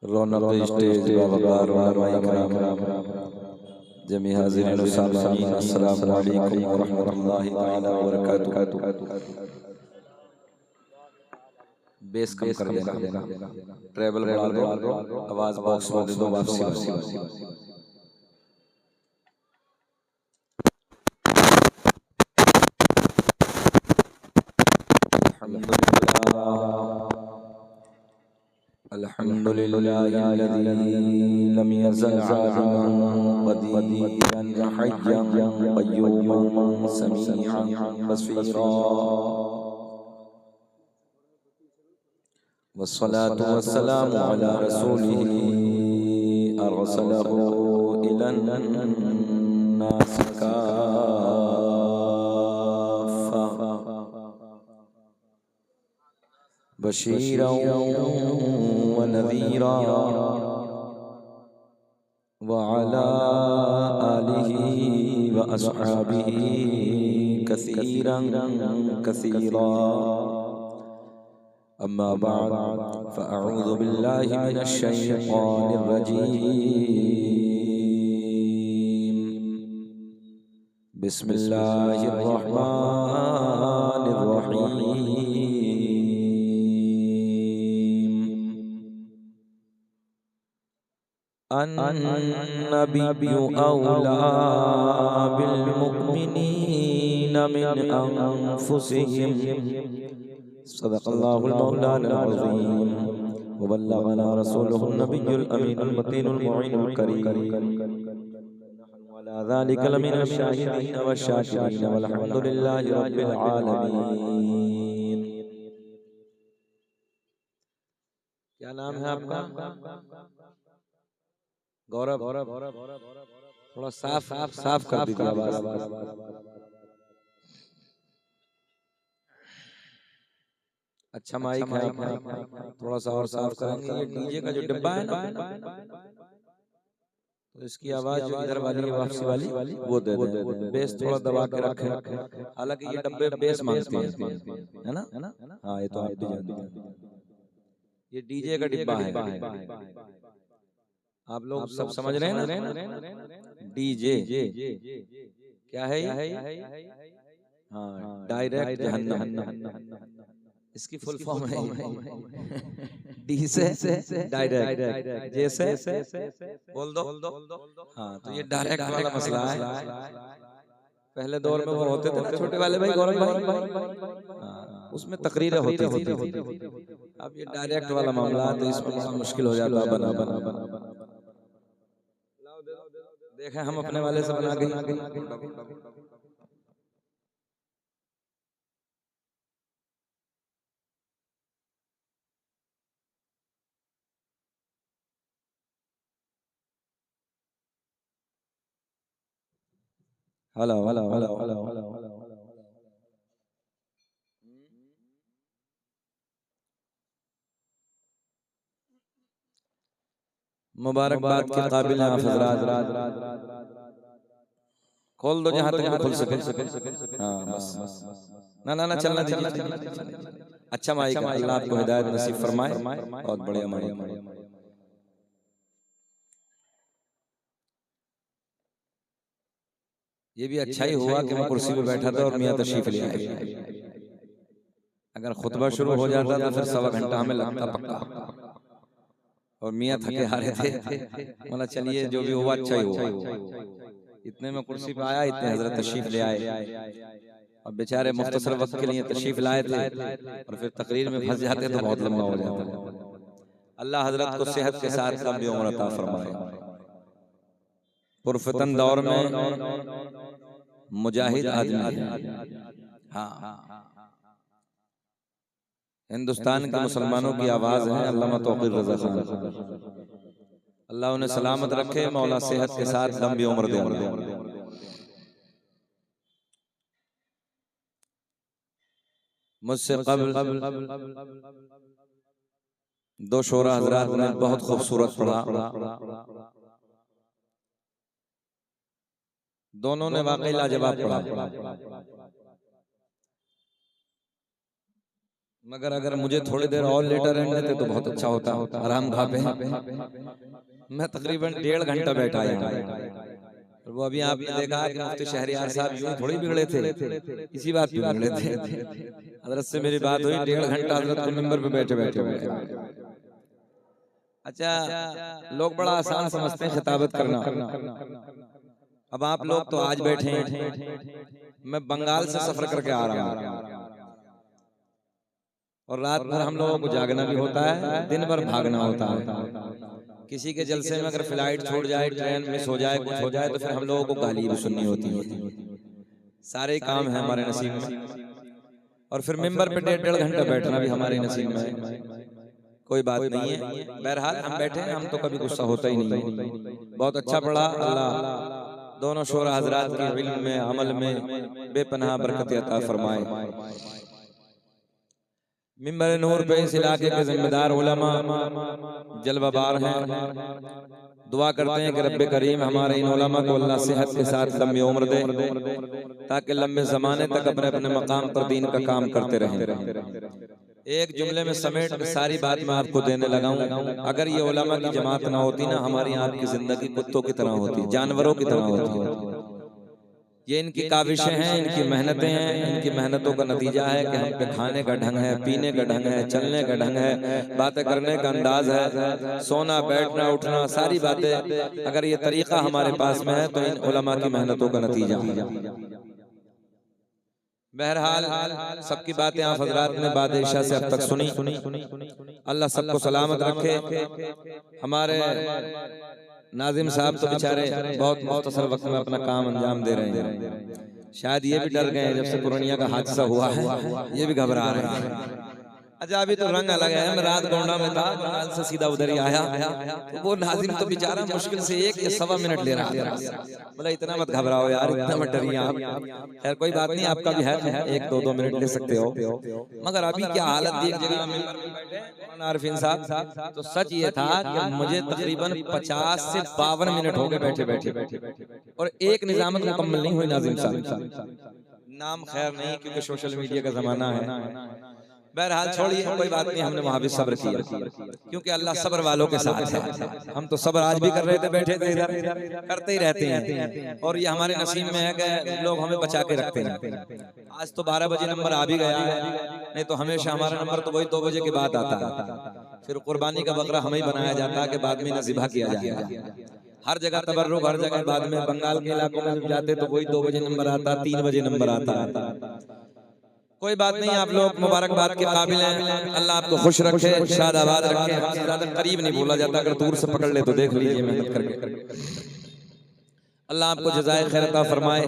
रौनक stage बावकार जमी हाज़िरीन व सामीईन अस्सलामु अलैकुम व रहमतुल्लाहि तआला व बरकातुहू। बेस कम कर देना, ट्रेवल बढ़ा दो, आवाज बॉक्स में दे दो वापसी। अल्हम्दुलिल्लाहिल्लज़ी लम यज़ल आलिमन क़दीरन हय्यन क़य्यूमन समीअन बसीरा वस्सलातु वस्सलामु अला रसूलिही अरसलहू इलन नासि काफ़्फ़ा बशीरन व नज़ीरा व अला आलिही व अस्हाबिही कसीरन कसीरा। अम्मा बाद फ़अऊज़ु बिल्लाहि मिनश शैतानिर रजीम। बिस्मिल्लाहिर रहमानिर रहीम। अन्नबिय्यु औला बिल मुमिनीना मिन अनफुसिहिम। सदक़ल्लाहुल मौलाना अज़ीम व बल्लगना रसूलुहुन नबियुल अमीनुल मतीनुल मुईनुल करीम वला ज़ालिका लमिनश शाहिदीन वश्शाकिरीन वल्हम्दुलिल्लाहि रब्बिल आलमीन। क्या नाम है आपका? गौरव। थोड़ा साफ कर दीजिए आवाज। अच्छा माइक है, थोड़ा सा और साफ करेंगे। ये डीजे का जो डिब्बा है ना, तो इसकी आवाज जो इधर वाली है वापसी वाली वो दे दें। बेस थोड़ा दबा के रखें। हालांकि ये डब्बे बेस मांगते हैं, है ना? हाँ, ये तो आप भी जानते हैं। ये डीजे का डिब्बा है। आप लोग सब समझ रहे हैं ना? डीजे क्या है ये? हाँ, डायरेक्ट जहन्नम। इसकी फुल फॉर्म है डी से डायरेक्ट, जैसे बोल दो। हाँ, तो ये डायरेक्ट वाला मसला है। पहले दौर में वो होते थे ना छोटे वाले भाई, गौरव भाई, हाँ, उसमें तकरीरें होती थी। अब ये डायरेक्ट वाला मामला है, तो इसमें बड़ा मुश्किल हो जाता है बना। देखें हम अपने वाले से बना के हेलो। मुबारकबाद के काबिल हैं आप हज़रात। खोल दो जहाँ तक खुल सके। हाँ बस, ना चलना दीजिए। अच्छा माइक, अल्लाह आपको हिदायत नसीब फरमाए। बहुत बढ़िया माइक। ये भी अच्छा ही हुआ कि मैं कुर्सी पे बैठा था और मियाँ तशरीफ ले आए। अगर खुतबा शुरू हो जाता तो फिर सवा घंटा हमें लगता पक्का, और मियाँ थके हारे थे। मतलब चलिए जो भी हुआ अच्छा ही हुआ। इतने में कुर्सी पे आया, इतने हजरत तशरीफ ले आए, और बेचारे मुख्तसर वक्त के लिए तशरीफ लाए थे, और फिर तकरीर में फंस जाते तो बहुत लंबा हो जाता। अल्लाह हजरत को सेहत के साथ लंबी उम्र अता फरमाए। पुरफतन दौर में मुजाहिद आदमी है। हाँ, हिंदुस्तान के मुसलमानों की आवाज है अल्लामा तौक़ीर रज़ा खान। अल्लाह उन्हें सलामत रखे, मौला सेहत के साथ लंबी उम्र दे। मुझसे क़ब्ल दो शोरा हज़रात ने बहुत खूबसूरत पढ़ा। दोनों ने वाकई लाजवाब पढ़ा। मगर अगर मुझे थोड़ी देर और लेटर रहने देते तो बहुत अच्छा होता। आराम खा पे मैं तकरीबन 1.5 घंटा बैठा है। वो अभी आपने देखा कि मुफ्ती शहरियार साहब यूं थोड़ी बिगड़े थे, इसी बात पे बिगड़े थे। हजरत से मेरी बात हुई, 1.5 घंटा हजरत के मिंबर पे बैठे बैठे। अच्छा, लोग बड़ा आसान समझते हैं खिताबत करना। अब आप लोग तो आज बैठे हैं, मैं बंगाल से सफर करके आ रहा हूँ और रात भर हम लोगों को जागना भी होता है, दिन भर भागना होता है। किसी के जलसे में अगर फ्लाइट छूट जाए, ट्रेन मिस हो जाए, कुछ हो जाए तो फिर हम लोगों को गाली भी सुननी होती है। सारे काम है हमारे नसीब में, और फिर मिंबर पे 1.5 घंटा बैठना भी हमारे नसीब में है। कोई बात नहीं है, बहरहाल हम बैठे हैं, हम तो कभी गुस्सा होता ही नहीं। बहुत अच्छा पढ़ा। अल्लाह दोनों शोरा हजरात के इल्म में, अमल में बेपनाह बरकत अता फरमाए। मिंबर नूर पे इस इलाके के जिम्मेदार उलमा जलवाबार हैं। दुआ करते हैं कि रब्बे करीम हमारे इन उलमा को अल्लाह सेहत के साथ लंबी उम्र दे, ताकि लंबे ज़माने तक अपने अपने मकाम पर दीन का काम करते रहें। एक जुमले में समेट के सारी बात मैं आपको देने लगा हूँ। अगर ये उलमा की जमात ना होती ना, हमारी आपकी जिंदगी कुत्तों की तरह होती, जानवरों की तरह होती। ये इनकी काविशें हैं, इनकी मेहनतें हैं, इनकी मेहनतों का नतीजा है कि हम पे खाने का ढंग है, पीने का ढंग है, चलने का ढंग है, बातें करने का अंदाज है, सोना बैठना उठना सारी बातें। अगर ये तरीका हमारे पास में है तो इन उलमा की मेहनतों का नतीजा है। बहरहाल सबकी बातें आप हजरात ने बादशाह से अब तक सुनी। अल्लाह सबको सलामत रखे। हमारे नाजिम साहब तो बेचारे बहुत मुख्तसर वक्त में अपना काम अंजाम दे रहे हैं। शायद ये भी डर गए, जब से पूर्णिया का हादसा हुआ है ये भी घबरा रहे हैं। अच्छा, अभी तो रंग अलग है। मैं रात गोंडा में था, बंगाल से सीधा उधर ही आया, तो वो नाजिम तो बेचारा मुश्किल से 1 या सवा मिनट ले रहा है। बोला इतना मत घबराओ यार, इतना मत डरिए आप। खैर कोई बात नहीं, आपका भी है 1-2 मिनट ले सकते हो। मगर अभी क्या हालत थी, एक जगह मिंबर पे बैठे आरफीन साहब, तो सच ये था कि मुझे तकरीबन 50 से 52 मिनट हो गए बैठे बैठे, और एक निजामत मुकम्मल नहीं हुई नाजिम साहब। नाम खैर नहीं, क्योंकि सोशल मीडिया का जमाना है। बहरहाल छोड़िए, कोई बात नहीं, हमने वहां भी सब्र किया, क्योंकि अल्लाह सब्र वालों के साथ है। हम तो सब्र आज भी कर रहे थे, बैठे थे इधर, करते ही रहते हैं, और ये हमारे नसीब में है कि लोग हमें बचा के रखते हैं। आज तो 12 बजे नंबर आ भी गया है, नहीं तो हमेशा हमारा नंबर तो वही 2 बजे के बाद आता है। फिर कुर्बानी का बकरा हमें ही बनाया जाता है कि बाद में नज़िबा किया जाएगा। हर जगह तबर्रुक, हर जगह बाद में। बंगाल के इलाकों में जब जाते तो वही 2 बजे नंबर आता, 3 बजे नंबर आता। कोई बात नहीं, आप लोग मुबारकबाद के काबिल हैं। अल्लाह आपको खुश रखे, शादाबाद रखे। हमसे ज्यादा करीब नहीं बोला जाता, अगर दूर से पकड़ ले तो देख लीजिए मेहनत करके। अल्लाह आपको जज़ाए खैर अता फरमाए।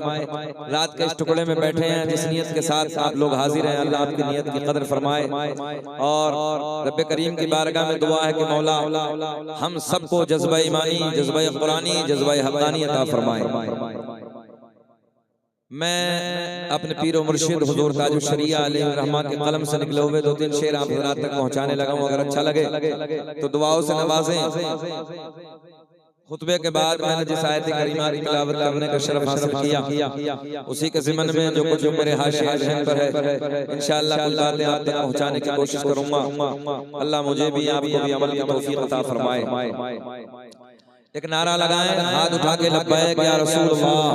रात के इस टुकड़े में बैठे हैं, जिस नियत के साथ आप लोग हाजिर हैं, अल्लाह आपकी नियत की कदर फरमाए। और रब्बे करीम की बारगाह में दुआ है कि मौला हम सबको जज्बा ईमानी, जज्बा कुरानी, जज्बा हक़ानी अता फरमाए। मैं अपने पीरो मुर्शिद हुजूर ताजुश शरिया अलैहि रहमा के कलम से निकले हुए 2-3 शेर आप हज़रात तक पहुंचाने लगा हूं। अगर अच्छा लगे तो दुआओं से नवाजें। खुतबे के बाद मैंने जिस आयत करीमा की तिलावत करने का शरफ हासिल किया, उसी के ज़िमन में जो कुछ मेरे हाशिया ज़हन पर है, इंशाअल्लाह कुल बातें आप तक पहुंचाने की कोशिश करूंगा। अल्लाह मुझे भी आपको भी अमल की तौफीक अता फरमाए। एक नारा लगाएं, हाथ उठा के लब्बैक या रसूल अल्लाह।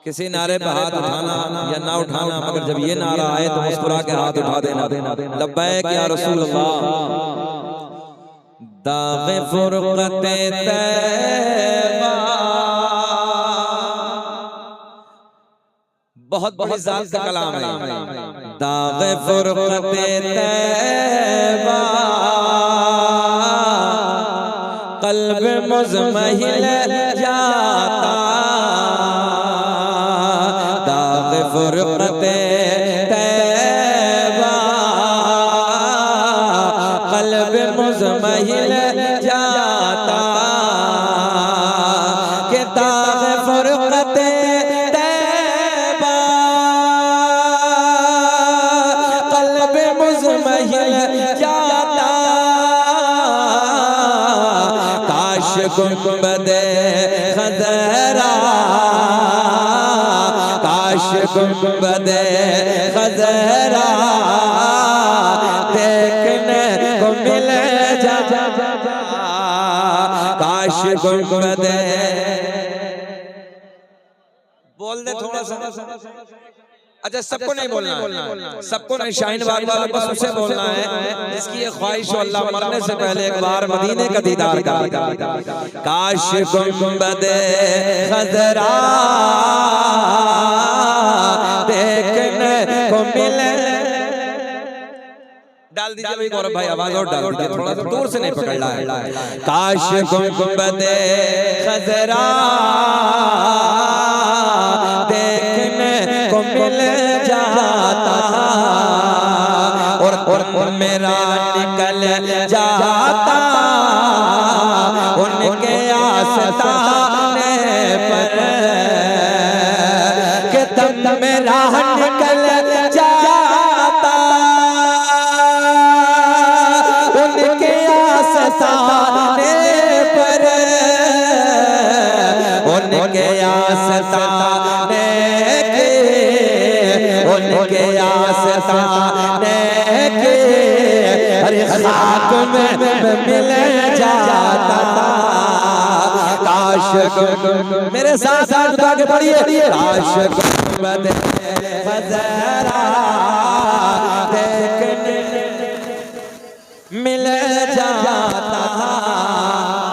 किसी नारे पे हाथ उठाना या ना उठाना, मगर जब ये नारा आए तो मुस्कुरा के हाथ उठा देना। लब्बैक या रसूल अल्लाह। दाग़े फुरक़ते तैबा, बहुत बड़ी ज़ात का कलाम है। दाग़े फुरक़ते तैबा, क़ल्ब मुज़महिल जाता। दाग़े फुरक़ते तैबा, क़ल्ब मुज़महिल जाता। के दाग़े फुरक़ते तैबा, क़ल्ब मुज़महिल जाता। काश गुंबदे खज़रा, काश गुंबदे खजरा देखने को मिल जा, काश गुंबदे। बोल दे थोड़ा सा। अच्छा सबको नहीं बोलना है, सबको नहीं, शाहीन बाग वालों बस उसे बोलना है जिसकी ये ख्वाहिश हो अल्लाह मरने से पहले एक बार मदीने का दीदार कर। काश गुंबदे खजरा देखने को मिले। डाल दीजिए भाई गौरव भाई, आवाज और डाल दीजिए, थोड़ा सा दूर से नहीं पकड़ रहा है। काश गुंबदे खजरा देखने को मिल जाता और मेरा निकल जाता उनके आस्ताने पर कि तब मेरा निकल जाता उनके आस्ताने पर, उनके आस्ताने उनके आस्ताने के हर खाक में मिल जाता था। काश मेरे साथ साथ आगे बढ़िए। काश गुंबदे खजरा देखने मिल जाता,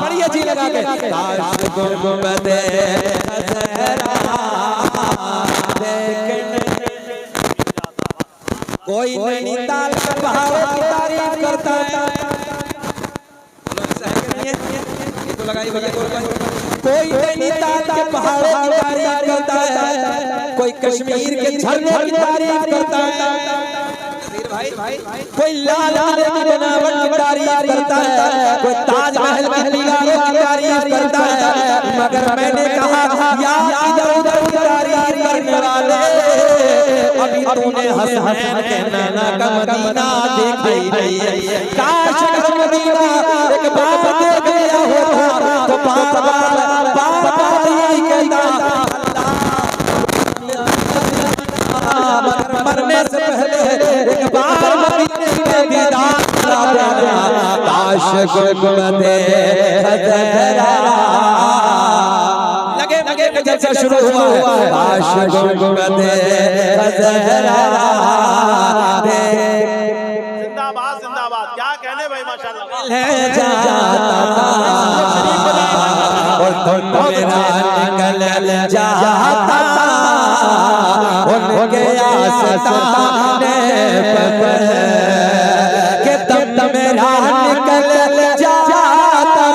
बढ़िए जी लगा के। काश गुंबदे खजरा देखने, कोई नैनीताल के पहाड़ों की तारीफ करता है, तो लगाई कोई नैनीताल के पहाड़ों की तारीफ करता है, कोई कश्मीर के झरनों की तारीफ करता है, कोई लाल किले की बनावट की तारीफ करता है, कोई ताजमहल की मीनारों की तारीफ करता है, मगर मैंने कहा या इधर उधर की तारीफ करने वाले, अभी तूने हसन के नैना का मदीना देखा ही नहीं। काश का मदीना एक बार देख लिया होता तो बार बार यही कहता, मरने से पहले एक बार मदीने के दीदार करा दे। काश गुंबदे खजरा लगे लगे जलसा शुरू हुआ। काश गुंबदे खजरा जिंदाबाद जिंदाबाद, क्या कहने भाई माशाल्लाह। और तुम मेरा निकल जाता उनके आस्ताने पर कि तब मेरा निकल जाता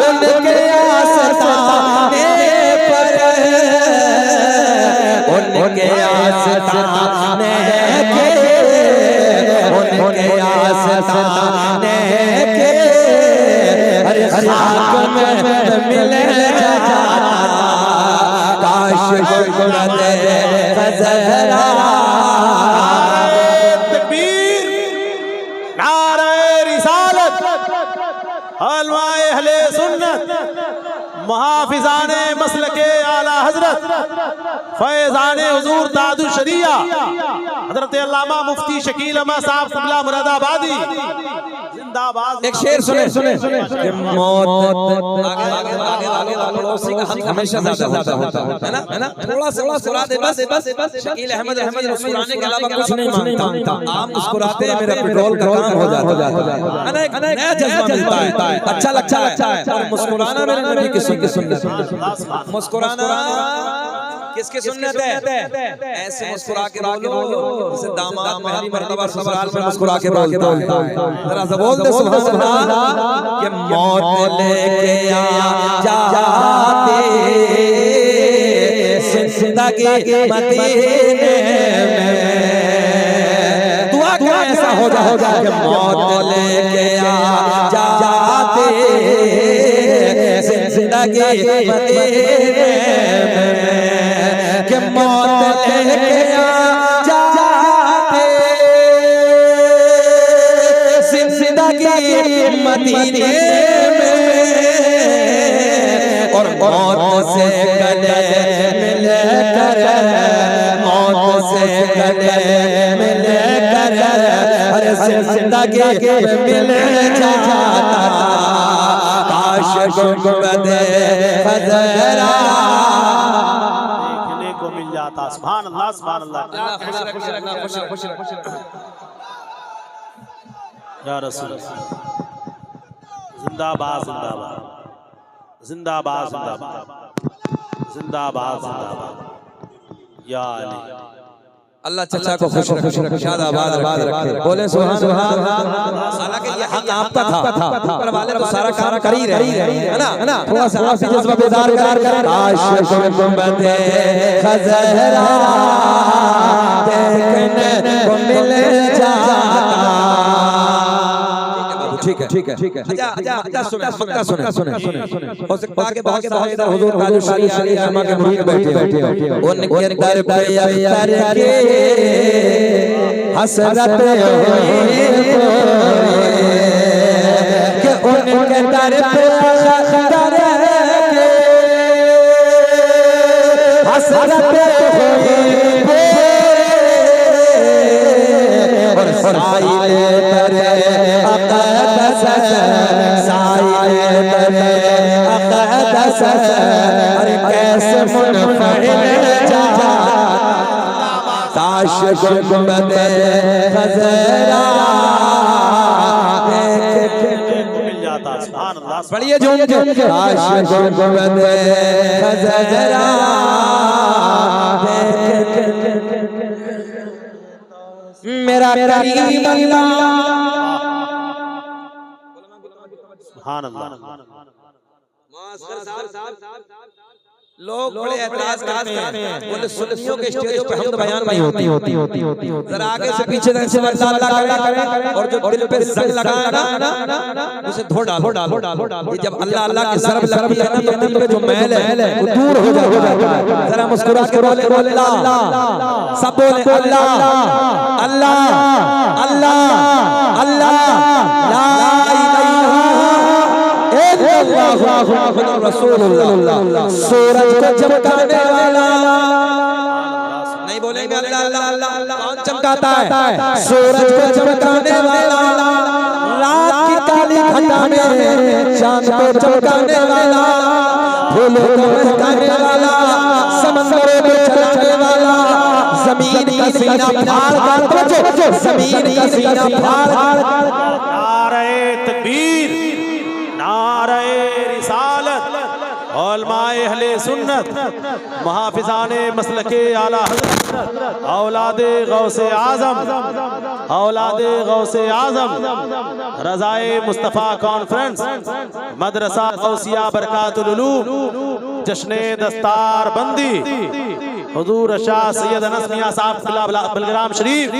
उनके आस्ताने पर, उनके आस्ताने के, उनके आस्ताने के हर खाक में मिल जाता। काश गुंबदे खजरा। तकबीर, नारे रिसालत, हलवाए अहले सुन्नत, मुहाफिजाने मसलके आला हजरत, फैजाने हुजूर ताजुल शरिया हजरत अल्लामा मुफ्ती शकील अहमद साहब कुबला मुरादाबादी जिंदाबाद। एक शेर सुने सुने कि मौत आगे आगे आगे आगे पड़ोसी का हक हमेशा ज्यादा होता है ना, थोड़ा सा मुस्कुरा दे बस। शकील अहमद मुस्कुराने के अलावा कुछ नहीं मांगता, आप मुस्कुराते हैं मेरा पेट्रोल का काम हो जाता है, एक नया जज्बा मिलता है, अच्छा लगता है। और मुस्कुराना मेरे नबी की सुन्नत, मुस्कुराना किसकी सुन्नत है? ऐसे मुस्कुरा के बोलो जैसे दामाद पहली मर्तबा ससुराल में मुस्कुरा के बोलता है। जरा सा बोल दे सुभान अल्लाह कि मौत लेके आ जाते जिंदगी मदीने में। दुआ क्या ऐसा हो जाए कि मौत लेके आ जाते जिंदगी मदीने में, कि मौत लेके आ जाते जिंदगी मदीने में। मौत से गले मिलकर, मौत से गले मिलकर हर जिंदगी मिल जाता, काश गुंबद खजरा देखने को मिल जाता। सुभान अल्लाह, सुभान अल्लाह। या रसूल जिंदाबाद, जिंदाबाद, जिंदाबाद, जिंदाबाद, जिंदाबाद, जिंदाबाद। या अली अल्लाह चचा को खुश रखे, शादाबाद रखे, बोले सुभान सुभान। हालांकि ये हक आपका था, पर वाले तो सारा काम कर ही रहे हैं, है ना? थोड़ा सा आप जज्बा बेदार कर, काश गुंबद खजरा देखने को मिल जाता। ठीक है, ठीक है, ठीक है। अच्छा सुने, हो सकता है कि बहुत सारे इधर हुजूर काजी शाली अली शर्मा के मुरीद बैठे उनके दर पे अख्तर के हसरत हुई कि उनके दर पे अख्तर के हसरत हुई और साइले तेरे अक़दस, साइले तेरे अक़दस अरे कैसे मुनफ़िल जाता, काश गुंबद खजरा मिल जाता। सुभान अल्लाह। पढ़िए झूम के, काश गुंबद खजरा मेरा करीम अल्लाह। सुभान अल्लाह। लोग बड़े एतराज करते हैं, बोले सुन्नियों के स्टेज पे हम बयान नहीं होती, जरा आगे से पीछे से अल्लाह करें और जो दिल पे जंग लगाए ना उसे धो डालो। ये जब अल्लाह अल्लाह की सरब लगती है ना तो दिल में जो मैल है वो दूर हो जाता है। जरा मुस्कुरा के बोले अल्लाह, सब बोले अल्लाह अल्लाह अल्लाह अल्लाह, ला इलाहा इल्लल्लाह रसूलुल्लाह। सूरज को चमकाने वाला, नहीं बोलेंगे अल्लाह अल्लाह अल्लाह, कौन चमकाता है? सूरज को चमकाने वाला, रात की काली घटा में चांद को चमकाने वाला, फूलों को महकाने वाला, समंदरों में चलाने वाला, जमीन का सीना फाड़ कर, जमीन का सीना फाड़ कर, नारे तकबीर, नारे रिसालत, उलमाए अहले सुन्नत, मुहाफिजाने मसलके आला हज़रत, औलादे गौसे आज़म, औलादे गौसे आज़म, रज़ाए मुस्तफ़ा कॉन्फ्रेंस, मदरसा गौसिया बरकातुल उलूम, जश्ने दस्तार बंदी, हुजूर शाह सैयद अनस मियां साहब बलग्राम शरीफ।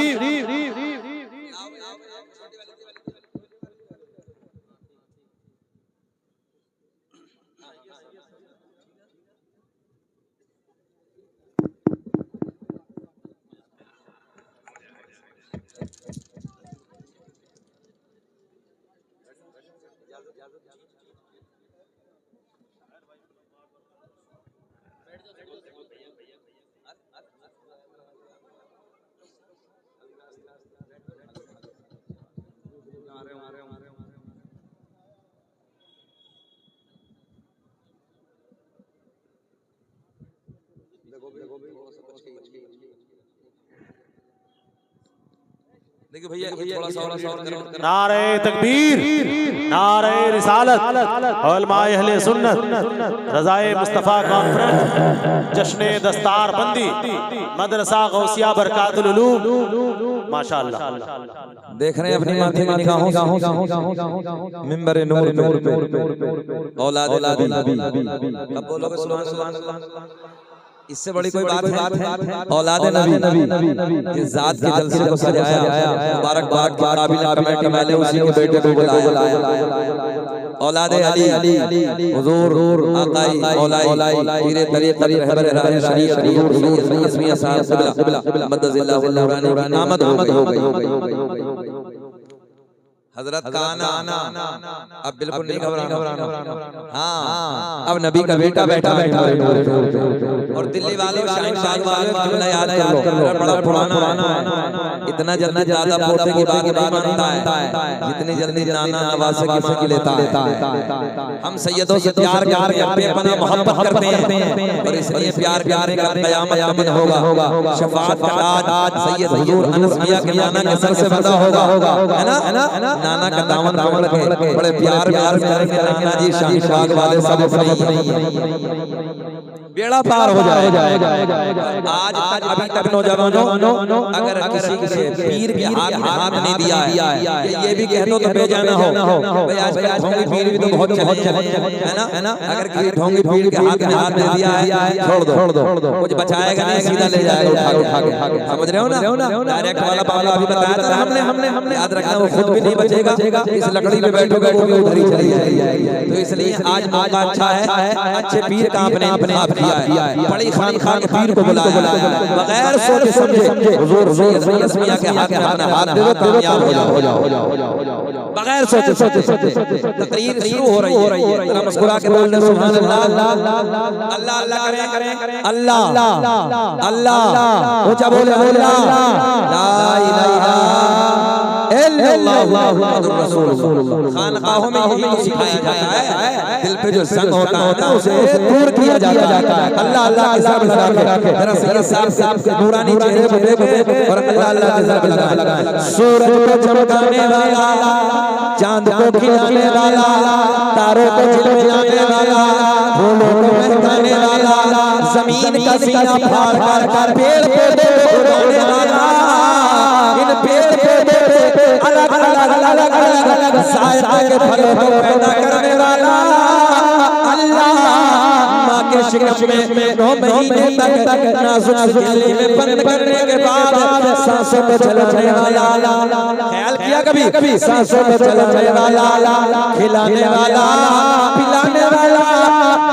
देखिए भैया थोड़ा सा नारे तकबीर, नारे रिसालत, उलमाए अहले सुन्नत, रज़ाए मुस्तफ़ा कॉन्फ्रेंस, जश्ने दस्तार बंदी, मदरसा गौसिया बरकातुल उलूम। माशाअल्लाह देख रहे हैं अपनी माथे की निगाहों मिंबर नूर पे औलाद नबी। अब बोलोगे सुभान अल्लाह, इससे बड़ी कोई बात है? औलाद नबी इस जात के जलसे को सजाया, मुबारकबाद के काबिल कमेटी वाले उसी के बेटे को बुलाया। औलाद अली हुजूर आकाई औलाई पीरे तरीक़त रहबर राह शरीयत हुजूर सैयद मियां साहब क़िबला मदद जिल्लाह नूरानी आमद हो गई। हजरत का आना अब बिल्कुल नहीं घबराना। हाँ अब नबी का बेटा बैठा और दिल्ली वालों शाहीन बाग वालों जुमला याद कर लो, बड़ा पुराना है। इतना जल्दी ज्यादा पोते की बात नहीं मानता है जितनी जल्दी नाना नवासे की मां की लेता है। हम सैयदों से प्यार करते हैं, बेपनाह मोहब्बत करते हैं और इसलिए प्यार प्यारे का क़यामत का दिन होगा। शफाअत का ताज सैयद हुजूर अनस मियां के नाना के सर से बंधा होगा, है ना। नाना का दामन पकड़ के बड़े प्यार करेंगे नाना जी शाहीन बाग वाले सब अपने बेड़ा पार हो जाएगा। आज तक अभी तक नौजवानों अगर किसी से पीर के हाथ में हाथ नहीं दिया है, ये भी कह दो तो बेजाना हो भाई। आजकल ढोंगी पीर भी तो बहुत चले है ना। अगर किसी ढोंगी पीर के हाथ में हाथ दे दिया है छोड़ दो, कुछ बचाएगा नहीं, सीधा ले जाएगा उठा के। समझ रहे हो ना। डायरेक्ट वाला बाबा अभी बताया था हमने याद रखना, वो खुद भी नहीं बचेगा, इस लकड़ी पे बैठोगे वो भी उधर ही चली जाएगी। तो इसलिए आज मौका अच्छा है, अच्छे पीर का आपने आप किया है। बड़ी खान पीर को बुलाया बगैर सोचे समझे, हुजूर सैयद मियां के हाथ में हाथ दे दो, कामयाब हो जाओ। बगैर सोचे तकरीर शुरू हो रही है। जरा मुस्कुरा के बोल दे सुभान अल्लाह। अल्लाह अल्लाह करें, अल्लाह अल्लाह ऊंचा बोले अल्लाह, ला इलाहा इल्लल्लाह मुहम्मदुर रसूलुल्लाह। खानकाहों में यही तो सिखाया जाता है, दिल पे जो संग होता है ना उसे दूर किया जाता है। अल्लाह अल्लाह के साथ लगा के जरा सैयद साहब के नूरानी चेहरे पे देखो और अल्लाह अल्लाह के साथ लगा। सूरज को चमकाने वाला, चांद को खिलाने वाला, तारों को झिलमिलाने वाला, फूलों को महकाने वाला, जमीन का सीना फाड़ कर पेड़ पौधे को उड़ाने वाला, इन पेड़ पौधे अलग अलग जायका के फलों को पैदा करने वाला अल्लाह। माँ के शिकम में 9 महीने तक नाजुक गले में बंद करने के बाद सांसों को चलाने वाला, ख्याल किया कभी सांसों को चलाने वाला, खिलाने वाला, पिलाने वाला,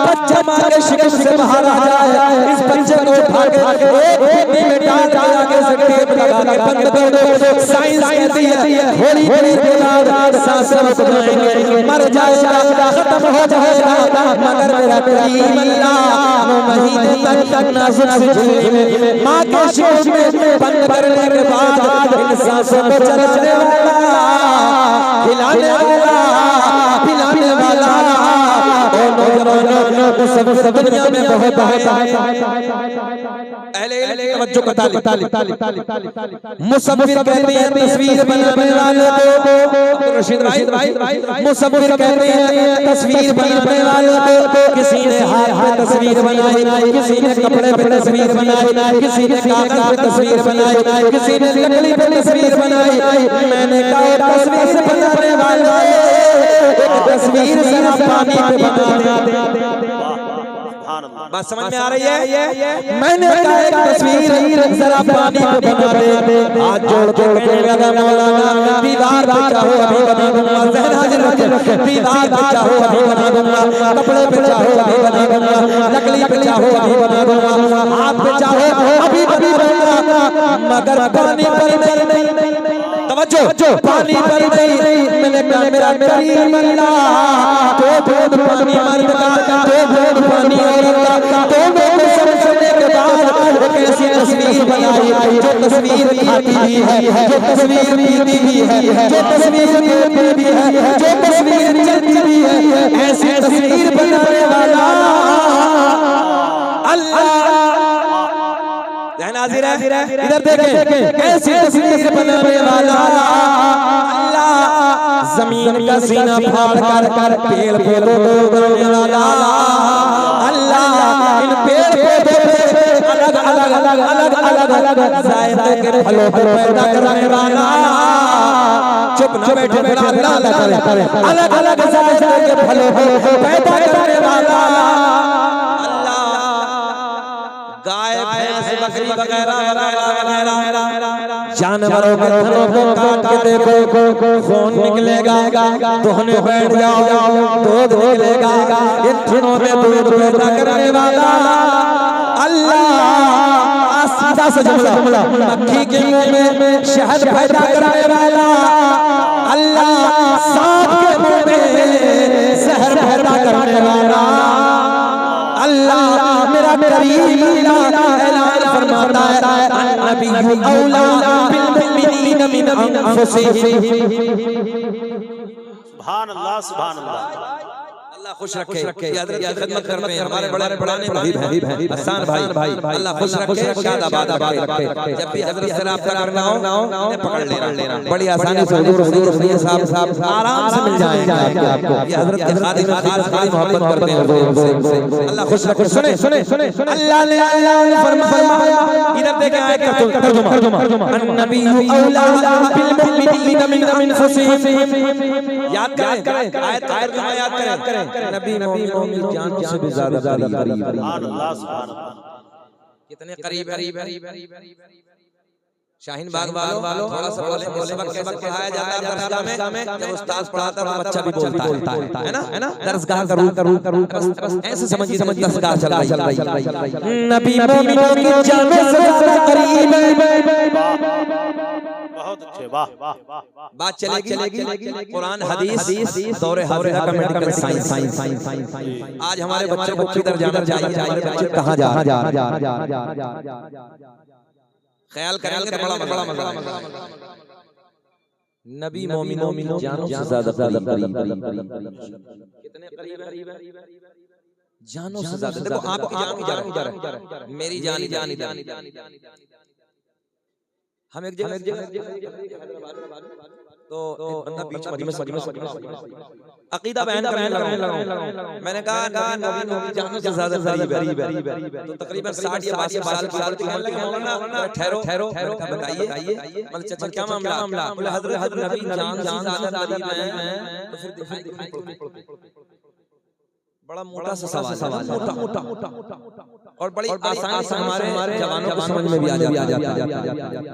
बच्चा माँ के शिकम से बाहर आ जाए, इस बच्चे को उठा के एक पेटी में डाल के आगे से टेप लगा के बंद कर दो। साइंस कहती है थोड़ी देर के बाद सांसें रुक जाएंगे, मर जाएगा, खत्म हो जाएगा, मगर मेरा करीम अल्लाह 9 महीने तक नाजुक सी में माँ के शिकम में बंद करने के बाद इन सांसों को चलाने वाला, खिलाने वाला, पिलाने वाला सब दुनिया में बहुत तवज्जो का मुसव्विर कहते हैं तस्वीर बनाने वाले को, रशीद भाई मुसव्विर कहते हैं तस्वीर बनाने वाले को। किसी ने हाथ पे तस्वीर बनाई, किसी ने कपड़े पे तस्वीर बनाई, किसी ने कागज पे तस्वीर बनाई, किसी ने लकड़ी पे तस्वीर बनाई। मैंने कहा तस्वीर बनाने वाले एक तस्वीर जरा पानी पे बना दे। बात समझ में आ रही है? मैंने कहा एक तस्वीर जरा पानी पे बना दे। हाथ जोड़ के लगा मौलाना, दीवार पे चाहो अभी बना दूंगा, ज़हरा रखे दीवार पे चाहो अभी बना दूंगा, कपड़े पे चाहो अभी बना दूंगा, लकड़ी पे चाहो अभी बना दूंगा, हाथ पे चाहो अभी बना, मगर पानी पर नहीं। तवज्जो पानी पर नहीं। मैंने कहा मेरा करीम अल्लाह तो बहुत पानी मर्द का, तो बहुत पानी औरत का, तो वो समझने के बाद एक ऐसी तस्वीर बनाई जो तस्वीर खाती भी है, जो तस्वीर पीती भी है, जो तस्वीर पीती भी है, जो तस्वीर चलती भी है। ऐसी तस्वीर बनाने वाला अल्लाह। नाज़िर है इधर देखें, कैसी तस्वीर बनाने वाला अल्लाह। जमीन का सीना फाड़ कर पेड़ पौधों को उगाने वाला अल्लाह। इन पेड़ पौधों पे अलग जायके के फलों को पैदा करने वाला। चुप न बैठे मेरा अल्लाह करे, अलग जायके के फलों को पैदा करने वाला गाय भैंस बकरी वगैरह जानवरों के थनों को काट के देखो, खून निकलेगा, दोहने बैठ जाओ, दूध निकलेगा। इन थनों में दूध पैदा करने वाला अल्लाह। सीधा सा जुमला, मक्खी के मुंह में शहद पैदा करने वाला अल्लाह। अन्नबी औला बिल मुमिनीन मिन अनफुसिहिम। सुभान अल्लाह सुभान अल्लाह। अल्लाह खुश रखे हजरत की खिदमत करते हैं हमारे बड़े पुराने भाई हसन भाई अल्लाह खुश रखे शाद आबाद रखे। जब भी हजरत से राब्ता करना हो इन्हें पकड़ लेना बड़ी आसानी से हुजूर साहब आराम से मिल जाएंगे आपको। ये हजरत के खादिम खास मोहब्बत करते हैं हुजूर से। अल्लाह खुश रखे। सुने अल्लाह ने फरमाया इधर देखें आयत का तर्जुमा अन्नबी औला बिल मुमिनीन मिन अनफुसिहिम। याद करें आयत का तर्जुमा याद करें। नबी मोमिनों की जानों से भी ज्यादा करीब। सुभान अल्लाह सुभान अल्लाह। कितने करीब है। शाहीन बाग वालों थोड़ा सा बोले सबक पढ़ाया जाता है दरसगाह में। जब उस्ताद पढ़ाता है बच्चा भी बोलता है ना दरसगाह करूं बस ऐसे समझिए दरसगाह चल रही नबी मोमिनों की जानों से ज्यादा करीब है। बहुत अच्छे वाह वाह वाह। बात चलेगी कुरान हदीस दौरे हाजिरा का मेडिकल साइंस। आज हमारे बच्चों को किधर जाना चाहिए हमारे बच्चे कहां जा ख्याल करेंगे तो बड़ा मजा। नबी मोमिनों जानों से ज्यादा करीब। कितने करीब है जानों से ज्यादा। देखो आपकी जान की जा रहा है मेरी जान हम एक जगह तो बंदा बीच में अकीदा बयान करने लगा। मैंने कहा नबी की जानों से ज्यादा करीब है। तो तकरीबन 60 या 62 साल की कहने लगे मौलाना ठहरो बताइए मतलब चाचा क्या मामला। बोले हजरत नबी जान से ज्यादा करीब है। तो फिर दिखाई बड़ा मोटा सा सवाल मोटा और बड़ी आसानी से हमारे जवानों को समझ में भी आ जाता है।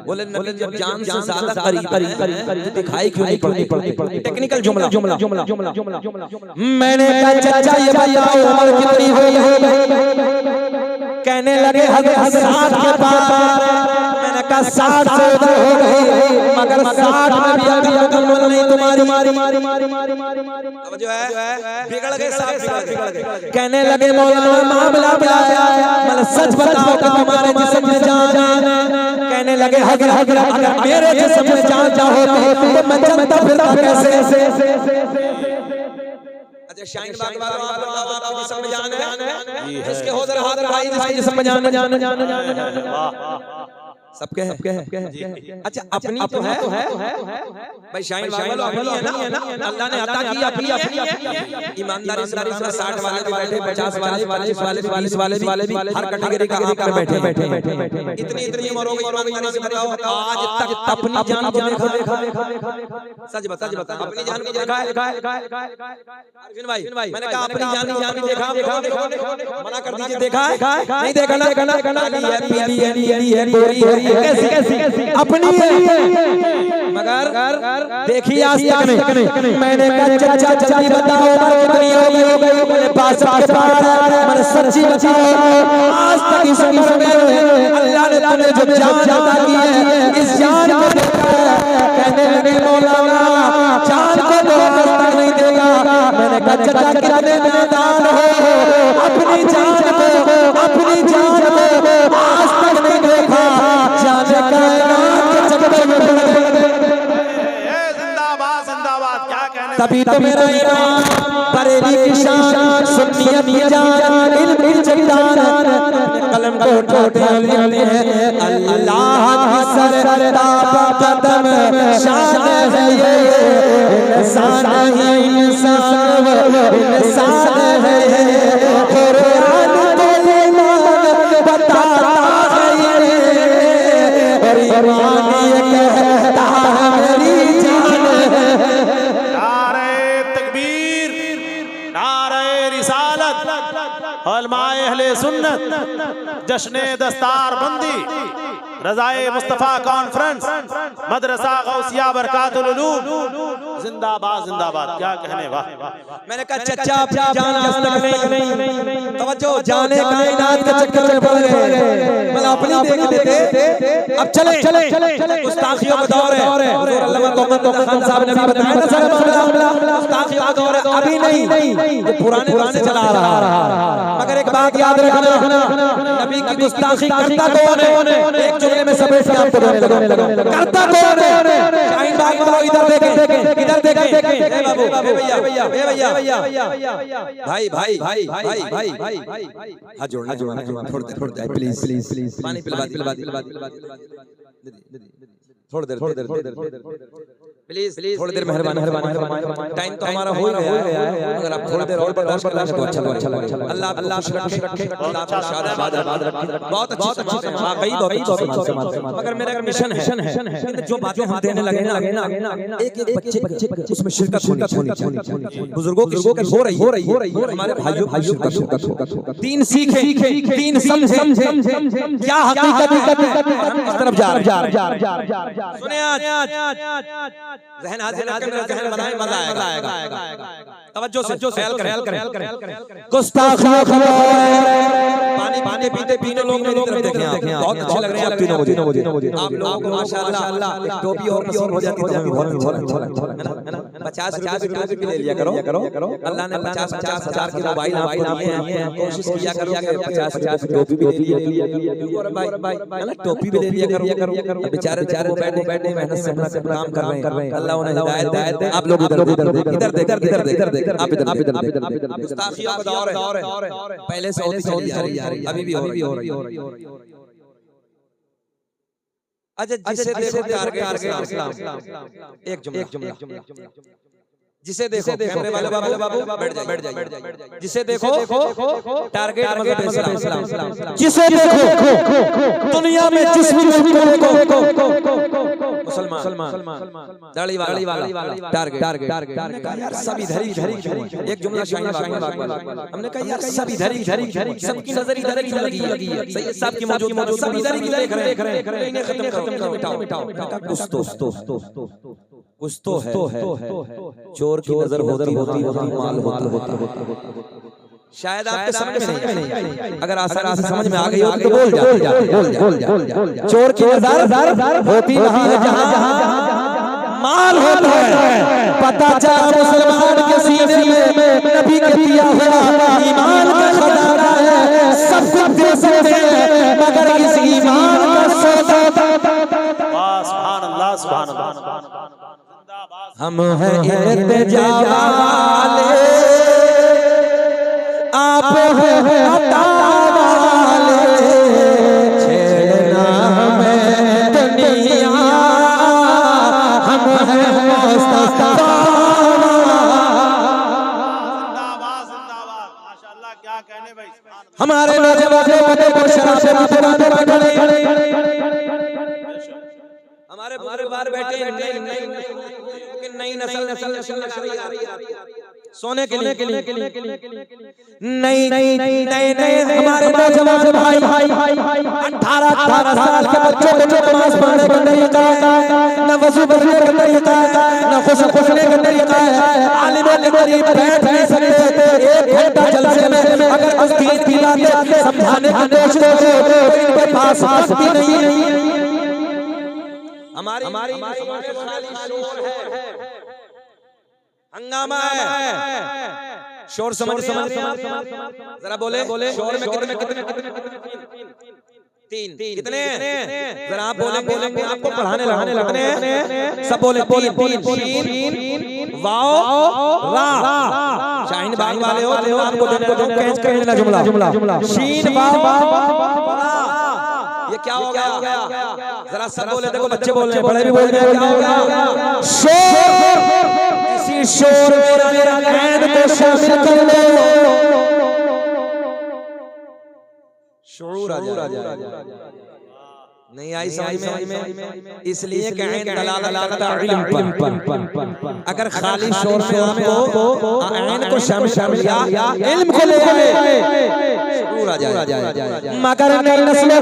बोले नबी जब जान से ज्यादा करीब तो दिखाई क्यों नहीं पड़ती। टेक्निकल जुमला मैंने कहा चाचा ये बताओ उम्र कितनी हुई है। कहने लगे हजरत 60 के पार। मैंने कहा 60 से उधर हो गई मगर 60 में भी अभी मुकम्मल नहीं तुम्हारी जो है बिगड़ गए साहब बिगड़ गए। कहने लगे मौलाना मामला क्या है मतलब सच बताओ कि तुम्हारे जिस्म में जान। कहने लगे अगर मेरे जिस्म में जान चाहो तो मैं चलता फिरता कैसे। अच्छा शाहीन बाग वालों आपके जिस्म में जान है जिसके होदर हाथ भाई जिसके जिस्म में जान सबके है। अच्छा अपनी तो है भाई शाहीन बाग वालों अपनी है ना अल्लाह ने अता की अपनी है। ईमानदारी से 60 वाले भी बैठे 50 वाले 40 वाले भी हर कैटेगरी का आप में बैठे। इतनी उम्र हो गई ईमानदारी से बताओ आज तक अपनी जान को देखा। सच बता अपनी जान को देखा है अरविंद भाई। मैंने कहा अपनी जान को देखा मना कर दीजिए देखा है नहीं देखा ना पीली है गोरी है कैसी अपनी है मगर देखिए आज तक नहीं। मैंने कहा चाचा जल्दी बताओ कितनी हो गई। मैंने पास मैंने सच्ची बताओ आज तक इस उम्र में अल्लाह ने तुम्हें जो जान अता की है इस जान को देखा। कहने लगे मौलाना जान को तो नहीं देगा। मैंने कहा चाचा कितने नादान हो अपनी जान को आज तक नहीं देखा। तभी तो मेरा ईमान बरेली की शान सुन्नियत की जान इल्म की जगदान कलम को उठाते हैं अल्लाह की सरताब कदम शान है ये इंसान ही इंसान है कुरान को ईमान बताता है ये और ईमान ये कहता है मेरी जान है। उलमाए अहले सुन्नत जश्न दस्तार बंदी रज़ाए मुस्तफ़ा कॉन्फ्रेंस मदरसा गौसिया बरकातुल उलूम जिंदाबाद जिंदाबाद। क्या कहने वाह। मैंने कहा चचा आप जान आज तक नहीं तवज्जो जाने कायनात के चक्कर में पड़ गए मतलब अपनी देख देते। अब चले गुस्ताखियों का दौर है। अल्लामा तौक़ीर खान साहब ने भी बताया ना सारा मामला गुस्ताखियों का दौर है, अभी नहीं, ये पुराने दौर से चला आ रहा है। मगर एक बात याद रखना, नबी की गुस्ताखी करता कौन है? एक जुमले में समेट के आपको देने लगा, करता कौन है? शाहीन बाग वालों इधर देखें, इधर देखें, ए बाबू, ए भैया, भाई भाई भाई भाई भाई हाथ जोड़ना, थोड़ी देर प्लीज पानी पिलवा थोड़ी देर प्लीज थोड़ी देर मेहरबानी, टाइम तो हमारा हो गया है, अगर आप थोड़ी देर और बर्दाश्त कर लें तो अच्छा लगेगा। अल्लाह अल्लाह खुश रखे, अल्लाह आपको शाद रखे। बहुत अच्छी मगर मेरा एक मिशन है, जो बातें हम देने लगे ना, एक बच्चे उसमें शिरकत होनी चाहिए। बुजुर्गों की हो रही, हमारे भाइयों शिरकत, तीन सीखे, तीन समझे क्या हकीकत है, हम इस तरफ जा रहे हैं। सुने आज ज़हन ज़हन बनाए, मजा आएगा। तवज्जो से ख्याल करें। गुस्ताखियों का पानी पीते लोग मेरी तरफ देखें, बहुत अच्छे लग रहे हैं आप तीनों। आप लोगों को माशाअल्लाह एक टोपी और नसीब हो जाती तो बहुत अच्छा है ना। 50 रुपए की टोपी भी ले लिया करो। अल्लाह ने 50 हज़ार की मोबाइल आपको दिए हैं, कोशिश किया करो कि 50 की टोपी भी ले लिया और भाई है ना, टोपी भी ले लिया करो। बेचारे बैठे मेहनत से अपना काम कर रहे हैं, अल्लाह उन्हें हिदायत दे। आप लोग इधर देख, आप इधर। गुस्ताखियों का दौर है, पहले से होती जा रही, अभी भी हो रही। अच्छा जिसे देखो टारगेट, एक जुमला जिसे देखो कैमरे वाले बाबू बैठ जाइए, जिसे देखो टारगेट जिसे देखो दुनिया में जिस मुसलमान दाढ़ी वाला टारगेट, यार सब इधर ही, एक जुमला शाहीन बाग, हमने कहा यार सब इधर ही, सबकी नजर इधर ही लगी है, सैयद साहब की मौजूद सब इधर ही देख रहे हैं, इन्हें खत्म करो, मिटाओ। कुछ तो है, चोर की नजर होती माल होता। शायद आपके समझ में नहीं, अगर आसानी से समझ में आ गई हो तो बोल जा। चोर की नजर होती वहां है जहां माल होता है। पता चला मुसलमान के सीने में नबी के दिया हुआ ईमान का खजाना है, सब कुछ दे सकते हैं मगर इस ईमान का सौदा। सुभान अल्लाह, सुभान अल्लाह। हम हैं इल्तिजा वाले, आप हैं अता वाले, छेड़ना हमें दुनिया, हम हैं मुस्तफा। जिंदाबाद माशाअल्लाह, क्या कहने भाई। हमारे नौजवानों को शराब दुकान पर खड़े, हमारे बाहर बैठे नई नस्ल सोने के लिए नई हमारे नौजवान भाई 18 साल के बच्चों को नमाज पढ़ने का तरीका है, न वज़ू करने का तरीका है, न खुशबू करने का तरीका है। आलिमों के करीब बैठ नहीं सकते, 1 घंटा जलसे में अगर उस दीन की बातें समझाने की कोशिश करो तो इनके पास वक्त भी नहीं। हमारी खाली शोर है, हंगामा है, शोर समझ जरा बोले शोर में कितने तीन कितने जरा आप बोलेंगे आपको पढ़ाने लगाने सब बोले तीन वाओ रा। शाहीन बाग वाले हो तो आपको कैच कर लेना जुमला शीन वाओ रा। ये क्या हो गया, जरा सब बोले, देखो बच्चे बोल रहे हैं, बड़े भी बोल रहे हैं, क्या हो गया? शोर, इसी शोर में मेरा कैद को शामिल कर लो, शऊर आ जाए। नहीं आई समझ में, इसलिए कहें दलालत इल्म पर। अगर खाली शोर में आपको ऐन को शामिल किया, इल्म को ले आए, शऊर आ जाए। मगर नई नस्लें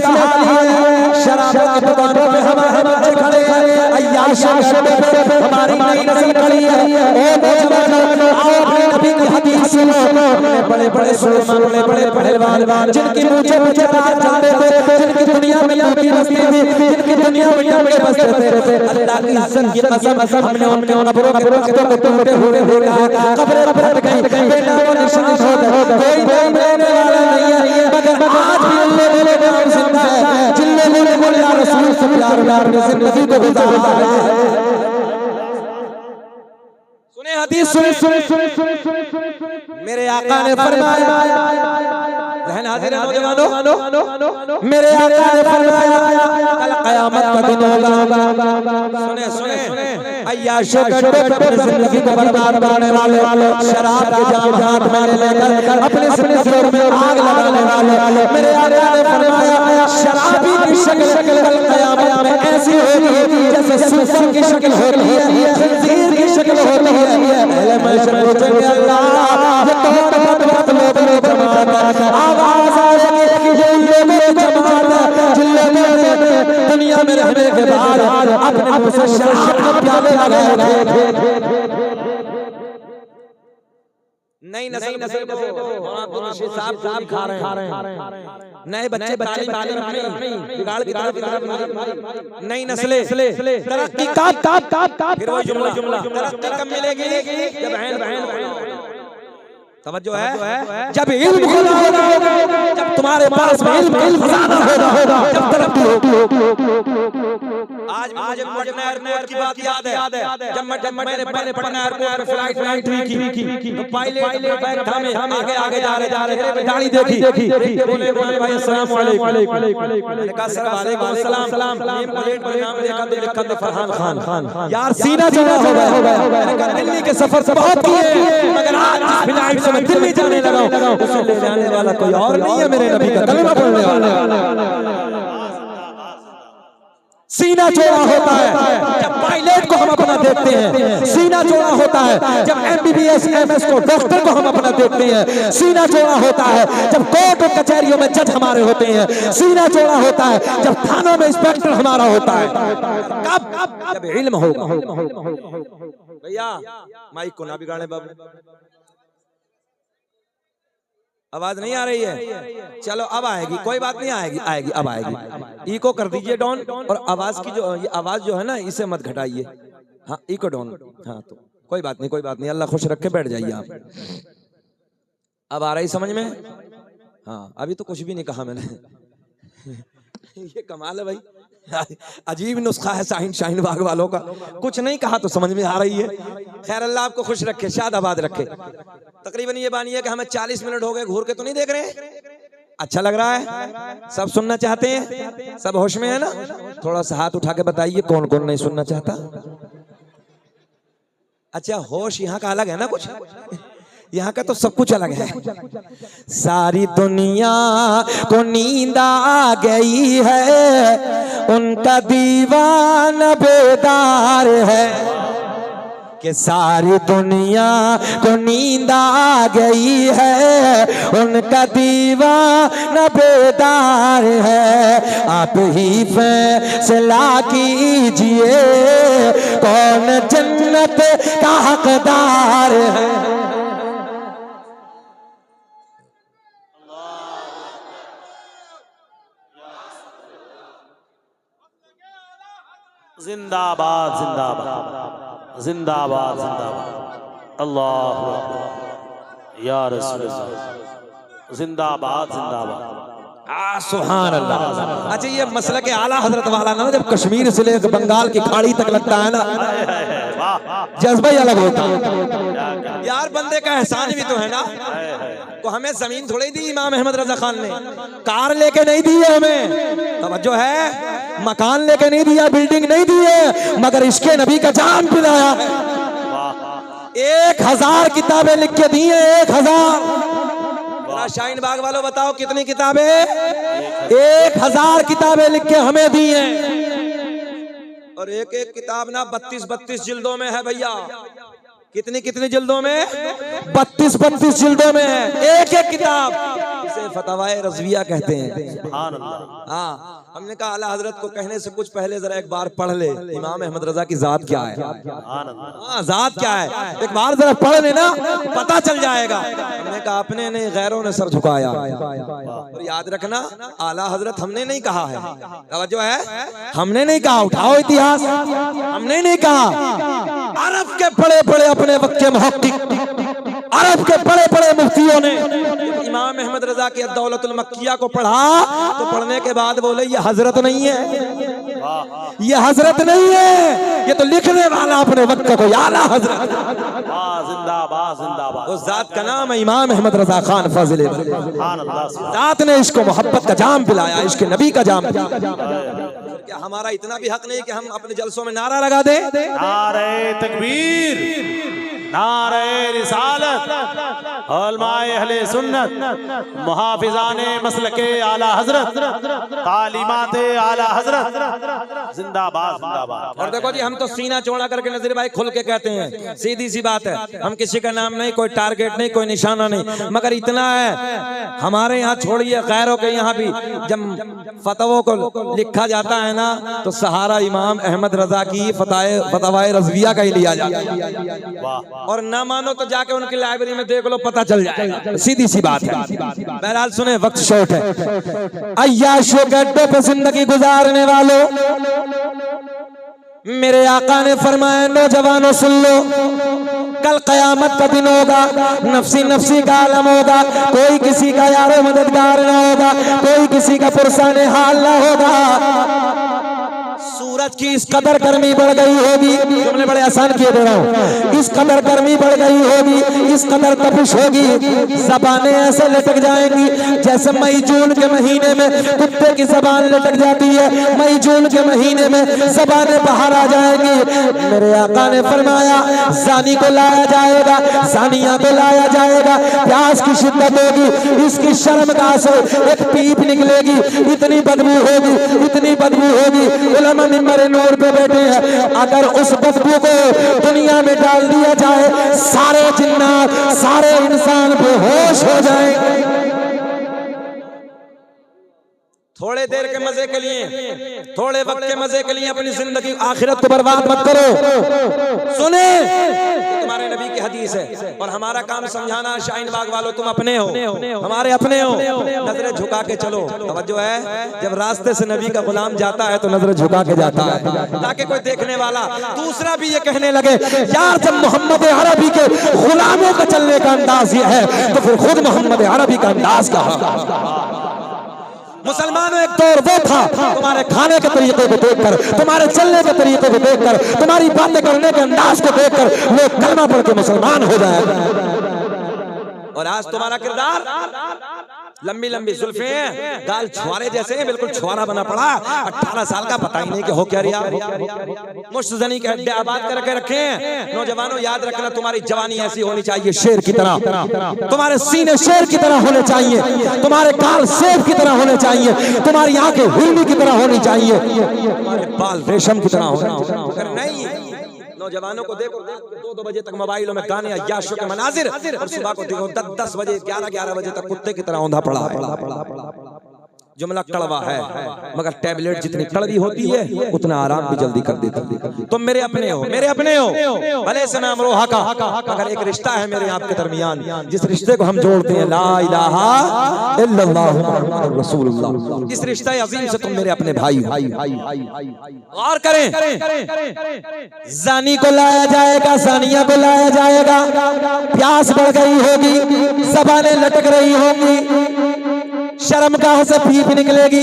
शराब की दुकानों पे हमारे बच्चे खड़े हैं, अय्याश पे हमारी नई नस्ल खड़ी है। ओ नौजवानों, आओ अपने नबी की हदीस सुनो हमने बड़े बड़े सुलेमान बड़े बड़े पहलवान जिनकी मुझे मुझे बात चलते थे जिनकी दुनिया में लंबी बस्ती थी जिनकी दुनिया में लंबे बस्ते थे अल्लाह की इज्जत की कसम हमने उनके कब्रों के रख्तों को टूटे हुए देखा कब्रें फट गई बेटा वो निशान हो गए कोई नाम लेने वाला नहीं है मगर आज भी अल्लाह मेरे नाम जिंदा है जिन लोगों ने बोला रसूल सल्लल्लाहु अलैहि वसल्लम ने जिंदगी को गुजारा है सुने हदीस सुने मेरे आका ने फरमाया रहन हाजिर नौजवानों मेरे आका ने फरमाया कल कयामत का दिन होगा सुने सुने अय्याशों का अपनी जिंदगी को बर्बाद करने वाले शराब के जाम हाथ में लेकर अपने सिर में आग लगाने वाले मेरे आका ने फरमाया शराबी की शक्ल कल कयामत में ऐसी होगी जैसे सूफर की शक्ल होती है खंजीर की शक्ल होती है पहले महशर पूछेंगे अल्लाह ये कौन लोगों जमात आवाज आएगी ये लोगों जमात जिन लोगों ने दुनिया में रहने के बाद अपने मुंह से शराब के प्याले लगाए नई नस्ल को साहब खा रहे हैं नए बच्चे नहीं बिगाड़ की तरफ नई नस्लें तरक्की फिर वो जुमला तरक्की कब मिलेगी जब बहन तवज्जो है जब इल्म होगा जब तुम्हारे पास इल्म खजाना होगा जब तरक्की होगी आज मुझे पटना एयरपोर्ट की बात याद है जब मैंने पटना एयरपोर्ट पे फ्लाइट हुई थी तो पायलट बैग थामे हम आगे जा रहे गाड़ी देखी बोले भाई अस्सलाम वालेकुम मैंने कहा सर वालेकुम अस्सलाम नेम प्लेट पर नाम देखा तो लिखा था फरहान खान यार सीना चढ़ा हो गया मैंने कहा दिल्ली के सफर से बहुत किए मगर आज जिस फ्लाइट से मैं दिल्ली जाने लगा हूं उसे ले जाने वाला कोई और नहीं है मेरे नबी का कलमा पढ़ने वाला सीना चौड़ा होता है जब पायलट को हम अपना देखते हैं सीना चौड़ा होता है जब एमबीबीएस एमएस को डॉक्टर को हम अपना देखते हैं सीना चौड़ा होता है जब कोर्ट और कचहरियों में जज हमारे होते हैं सीना चौड़ा होता है जब थानों में इंस्पेक्टर हमारा होता है कब जब इल्म होगा भैया माइक को ना बिगाड़े बाबू आवाज नहीं आ रही है चलो अब आएगी कोई बात नहीं आएगी अब आएगी इको कर दीजिए डाउन और आवाज की जो ये आवाज जो है ना इसे मत घटाइए हाँ इको डाउन हाँ तो कोई बात नहीं अल्लाह खुश रखे बैठ जाइए आप अब आ रही समझ में हाँ अभी तो कुछ भी नहीं कहा मैंने ये कमाल है भाई अजीब नुस्खा है शाहीन बाग वालों का कुछ नहीं कहा तो समझ में आ रही है खैर अल्लाह आपको खुश रखे शाद आबाद रखे तकरीबन ये बानी है कि हमें 40 मिनट हो गए घूर के तो नहीं देख रहे अच्छा लग रहा है सब सुनना चाहते हैं सब होश में है ना थोड़ा सा हाथ उठा के बताइए कौन कौन नहीं सुनना चाहता अच्छा होश यहाँ का अलग है ना कुछ यहाँ का तो सब कुछ अलग है सारी दुनिया को नींद आ गई है उनका दीवाना बेदार है कि सारी दुनिया को नींद आ गई है उनका दीवाना बेदार है आप ही फैसला कीजिए कौन जन्नत का हकदार है जिंदाबाद जिंदाबाद जिंदाबाद जिंदाबाद अल्लाह या रसूल जिंदाबाद जिंदाबाद सुभान अल्लाह अच्छा ये मसला के आला हजरत वाला ना जब कश्मीर से लेकर बंगाल की खाड़ी तक लगता है ना जज्बा ही अलग होता है यार बंदे का एहसान भी तो है ना तो हमें जमीन थोड़ी दी इमाम अहमद रजा खान ने कार लेके नहीं दी है हमें तवज्जो है मकान लेके नहीं दिया बिल्डिंग नहीं दी है मगर इसके नबी का जान पिलाया 1000 किताबें लिख के दी है 1000 शाहीन बाग वालों बताओ कितनी किताबें 1000 किताबें लिख के हमें दी हैं और एक एक किताब ना 32 जिल्दों में है भैया कितनी जिल्दों में 32 जिल्दों में है एक एक किताब इसे इन्हें फतवाए रज़विया कहते हैं। सुभान अल्लाह। हाँ, हमने कहा आला हजरत को कहने से कुछ पहले जरा एक बार पढ़ ले इमाम अहमद रजा की जात क्या है। सुभान अल्लाह। हाँ, जात क्या है एक बार जरा पढ़ लेना, पता चल जाएगा। हमने कहा अपने नहीं गैरों ने सर झुकाया। और याद रखना आला हजरत हमने नहीं कहा है, तवज्जो है, हमने नहीं कहा, उठाओ इतिहास, हमने नहीं कहा। अरब के बड़े बड़े अपने वक्त के मुहक्किक, अरब के बड़े बड़े मुफ्तियों ने इमाम अहमद रजा की दौलतुल मक्किया को पढ़ा तो पढ़ने के बाद बोले ये हजरत नहीं है, ये हजरत नहीं है, ये तो लिखने वाला अपने वक्त का कोई आला हजरत। जिंदाबाद जिंदाबाद। उस जात का नाम है इमाम अहमद रजा खान फाजिल। सुभान अल्लाह। जात ने इसको मोहब्बत का जाम पिलाया, इश्क नबी का जाम पिलाया। क्या हमारा इतना भी हक नहीं कि हम अपने जलसों में नारा लगा दे? नारे तकबीर, नारे रिसालत, उलमाए अहले सुन्नत, मुहाफिजाने मसलके आला हजरत, तालीमाते आला हजरत, जिंदाबाद जिंदाबाद। और देखो जी, हम तो सीना चौड़ा करके नजर भाई खुल के कहते हैं, सीधी सी बात है, हम किसी का नाम नहीं, कोई टारगेट नहीं, कोई निशाना नहीं, मगर इतना है हमारे यहाँ छोड़िए गैरों के यहाँ भी जब फतवों को लिखा जाता है ना तो सहारा इमाम अहमद रजा की फतवाए रज़विया का ही लिया जाता है। और ना मानो तो जाके उनकी लाइब्रेरी में देख लो, पता चल जाएगा, सीधी सी बात है। बहरहाल सुने, वक्त शॉर्ट है। अय्याशों के अड्डों पे जिंदगी गुजारने वालों, मेरे आका ने फरमाया नौजवानों सुन लो, कल कयामत का दिन होगा, नफसी नफसी का आलम होगा, कोई किसी का यारो मददगार ना होगा, कोई किसी का पुरसाने हाल ना होगा। सूरज की इस कदर गर्मी बढ़ गई होगी, तुमने बड़े आसान किए दे रहा हूँ, इस कदर गर्मी बढ़ गई होगी, इस कदर तपिश होगी, ज़बानें ऐसे लटक जाएंगी जैसे मई जून के महीने में कुत्ते की ज़बान लटक जाती है, मई जून के महीने में ज़बानें बाहर आ जाएंगी। मेरे आका ने फरमाया ज़ानी को लाया जाएगा, ज़ानिया को लाया जाएगा, प्यास की शिद्दत होगी, इसकी शर्मगाह से एक पीप निकलेगी, इतनी बदबू होगी, इतनी बदबू होगी। उलमा मिंबर नूर पे बैठे हैं, अगर उस बदबू को दुनिया में डाल दिया जाए, सारे जिन्नात सारे इंसान बेहोश हो जाएंगे। थोड़े देर के मजे के लिए, थोड़े वक्त के मजे के लिए अपनी जिंदगी आखिरत को बर्बाद मत करो। सुने, तुम्हारे नबी की हदीस है और हमारा काम समझाना। शाहीन बाग वालों, तुम अपने हो, हमारे अपने हो, नजरें झुका के चलो। तवज्जो है, जब रास्ते से नबी का गुलाम जाता है तो नजरें झुका के जाता है, ताकि कोई देखने वाला दूसरा भी ये कहने लगे यार जब मोहम्मद अरबी के गुलामों का चलने का अंदाज ये है तो फिर खुद मोहम्मद अरबी का अंदाज कहाँ। मुसलमानों एक दौर वो था, तुम्हारे खाने के तरीके को देखकर, तुम्हारे चलने के तरीके को देखकर, तुम्हारी बातें करने के अंदाज को देखकर लोग कलमा पढ़ के मुसलमान हो जाएगा। और आज तुम्हारा किरदार लंबी लंबी जुल्फे हैं, गाल छुआरे जैसे हैं, बिल्कुल छुआरा बना पड़ा। 18 साल का पता ही नहीं कि हो क्या रिया, मुश्तजनी के अड्डे आबाद करके रखे हैं। नौजवानों याद रखना, तुम्हारी जवानी ऐसी होनी चाहिए शेर की तरह, तुम्हारे सीने शेर की तरह होने चाहिए, तुम्हारे गाल सेब की तरह होने चाहिए, तुम्हारी आंखें हिरनी की तरह होनी चाहिए, तुम्हारे बाल रेशम की तरह होने नहीं। नौजवानों को देखो 2-2 बजे तक मोबाइलों में गाने अय्याशों के मनाजिर, और सुबह को देखो 10-10 बजे 11-11 बजे तक कुत्ते की तरह औंधा पड़ा है। जुमला कड़वा है, मगर टैबलेट जितनी कड़वी होती है उतना आराम भी जल्दी कर देता है। तुम मेरे अपने हो, मेरे अपने हो, भले से नाम रोहा का, मगर एक रिश्ता है मेरे आपके दरमियान, जिस रिश्ते को हम जोड़ते हैं ला इलाहा इल्लल्लाह मुहम्मदुर रसूलुल्लाह। इस रिश्ते अजीम से तुम मेरे अपने भाई हो। और करें, ज़ानी को लाया जाएगा, ज़ानिया को लाया जाएगा, प्यास बढ़ गई होगी, ज़बानें लटक रही होंगी, शर्मगाह से पीप निकलेगी,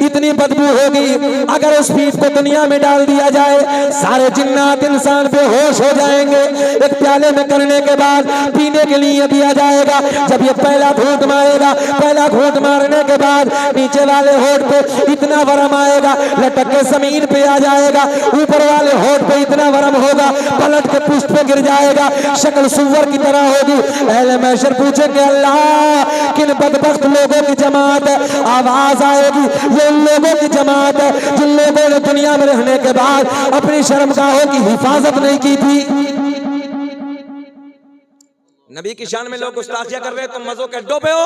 इतनी बदबू होगी, अगर उस पीप को दुनिया में डाल दिया जाए सारे जिन्नात इंसान बेहोश हो जाएंगे। एक प्याले में करने के बाद पीने के लिए दिया जाएगा, जब ये पहला घूंट मारेगा, पहला घूंट मारने के बाद नीचे वाले होठ पे इतना वरम आएगा लटक के जमीन पे आ जाएगा, ऊपर वाले होठ पे इतना वरम होगा पलट के पुष्ट पे गिर जाएगा, शक्ल सुअर की तरह होगी। अहले महशर पूछेंगे अल्लाह किन बदबख्त लोगों की जमात है, आवाज आएगी ये उन लोगों की जमात है जिन लोगों ने दुनिया में रहने के बाद अपनी शर्मगाहों की हिफाजत नहीं की थी। नबी की शान में लोग गुस्ताखियां कर रहे हैं, तुम मजों के अड्डों पे हो।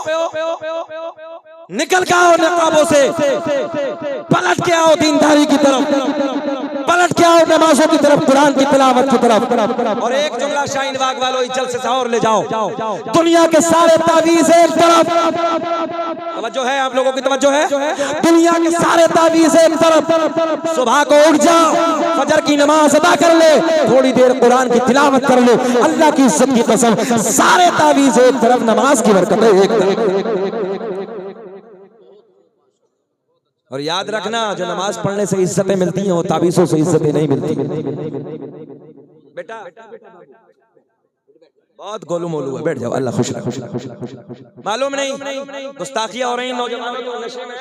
निकल के आओ नकाबों से, पलट के आओ दीनदारी की तरफ, पलट के आओ नमाजों की तरफ, कुरान की तिलावत की तरफ। और एक जुमला शाहीन बाग वालों ही जल्द से और ले जाओ, दुनिया के सारे तावीज़ एक तरफ, तवज्जो है आप लोगों की, तवज्जो है, दुनिया के सारे तावीज़ एक तरफ। सुबह को उठ जाओ, फजर की नमाज अदा कर ले, थोड़ी देर कुरान की तिलावत कर ले, अल्लाह की इज्जत की कसम, सारे तावीज़ एक तरफ, नमाज की बरकत एक तरफ। और याद रखना, जो नमाज पढ़ने से इज्जतें मिलती हैं वो ताबीज़ों से इज्जतें नहीं मिलती। बेटा बहुत गोलू मोलू है, बैठ जाओ, अल्लाह खुश रखे। मालूम नहीं गुस्ताखियां हो रही नौजवानों के नशे में,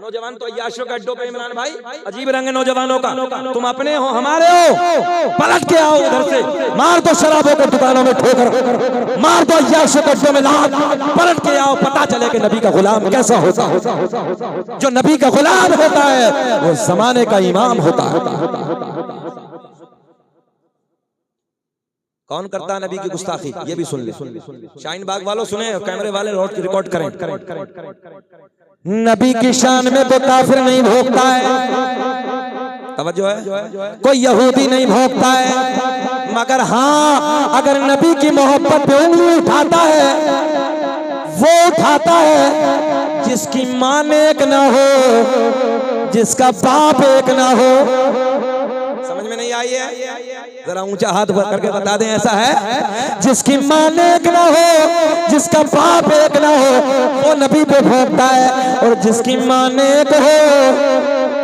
नौजवान तो अय्याशों के अड्डों पे। इमरान भाई अजीब रंग है नौजवानों का, तुम अपने हो हमारे हो, पलट के आओ उधर से, मार दो शराबों के दुकानों में ठोकर, मार दो अय्याशों के अड्डों में लात, पलट के आओ, पता चले कि नबी का गुलाम कैसा होता है। जो नबी का गुलाम होता है वो जमाने का इमाम होता है। कौन करता है नबी की गुस्ताखी, ये भी सुन ले। शाहीन बाग वालों सुने, कैमरे वाले रिकॉर्ड करें। नबी की शान में तो काफिर नहीं भोंकता है, तवज्जो है, कोई यहूदी नहीं भोंकता है, मगर हाँ अगर नबी की मोहब्बत पे उंगली उठाता है, वो उठाता है जिसकी मां एक ना हो, जिसका बाप एक ना हो। समझ में नहीं आई है? जरा ऊंचा हाथ करके बता दें, ऐसा है जिसकी मां एक ना हो, जिसका बाप एक ना हो, वो नबी पे भोंकता है। और जिसकी मां एक हो,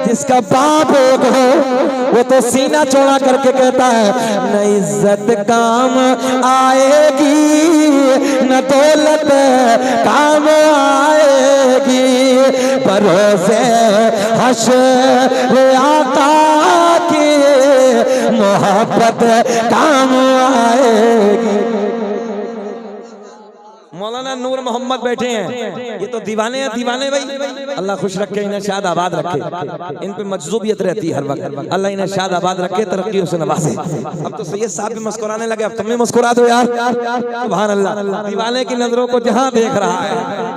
जिसका बाप एक हो, वो तो सीना चौड़ा करके कहता है न इज्जत काम आएगी, न दौलत काम आएगी, भरोसे हश्र आका की मोहब्बत काम आएगी। मौलाना नूर मोहम्मद बैठे हैं, ये तो दीवाने हैं, दीवाने भाई, अल्लाह खुश रखे, इन्हें शाद आबाद रखे, इन पे मजजूबियत रहती है हर वक्त, अल्लाह इन्हें शाद आबाद रखे, तरक्की से नवाजे। अब तो सैयद साहब भी मुस्कुराने लगे, अब तुम भी मुस्कुरा दो यार, सुभान अल्लाह। दीवाने की नजरों को जहां देख रहा है,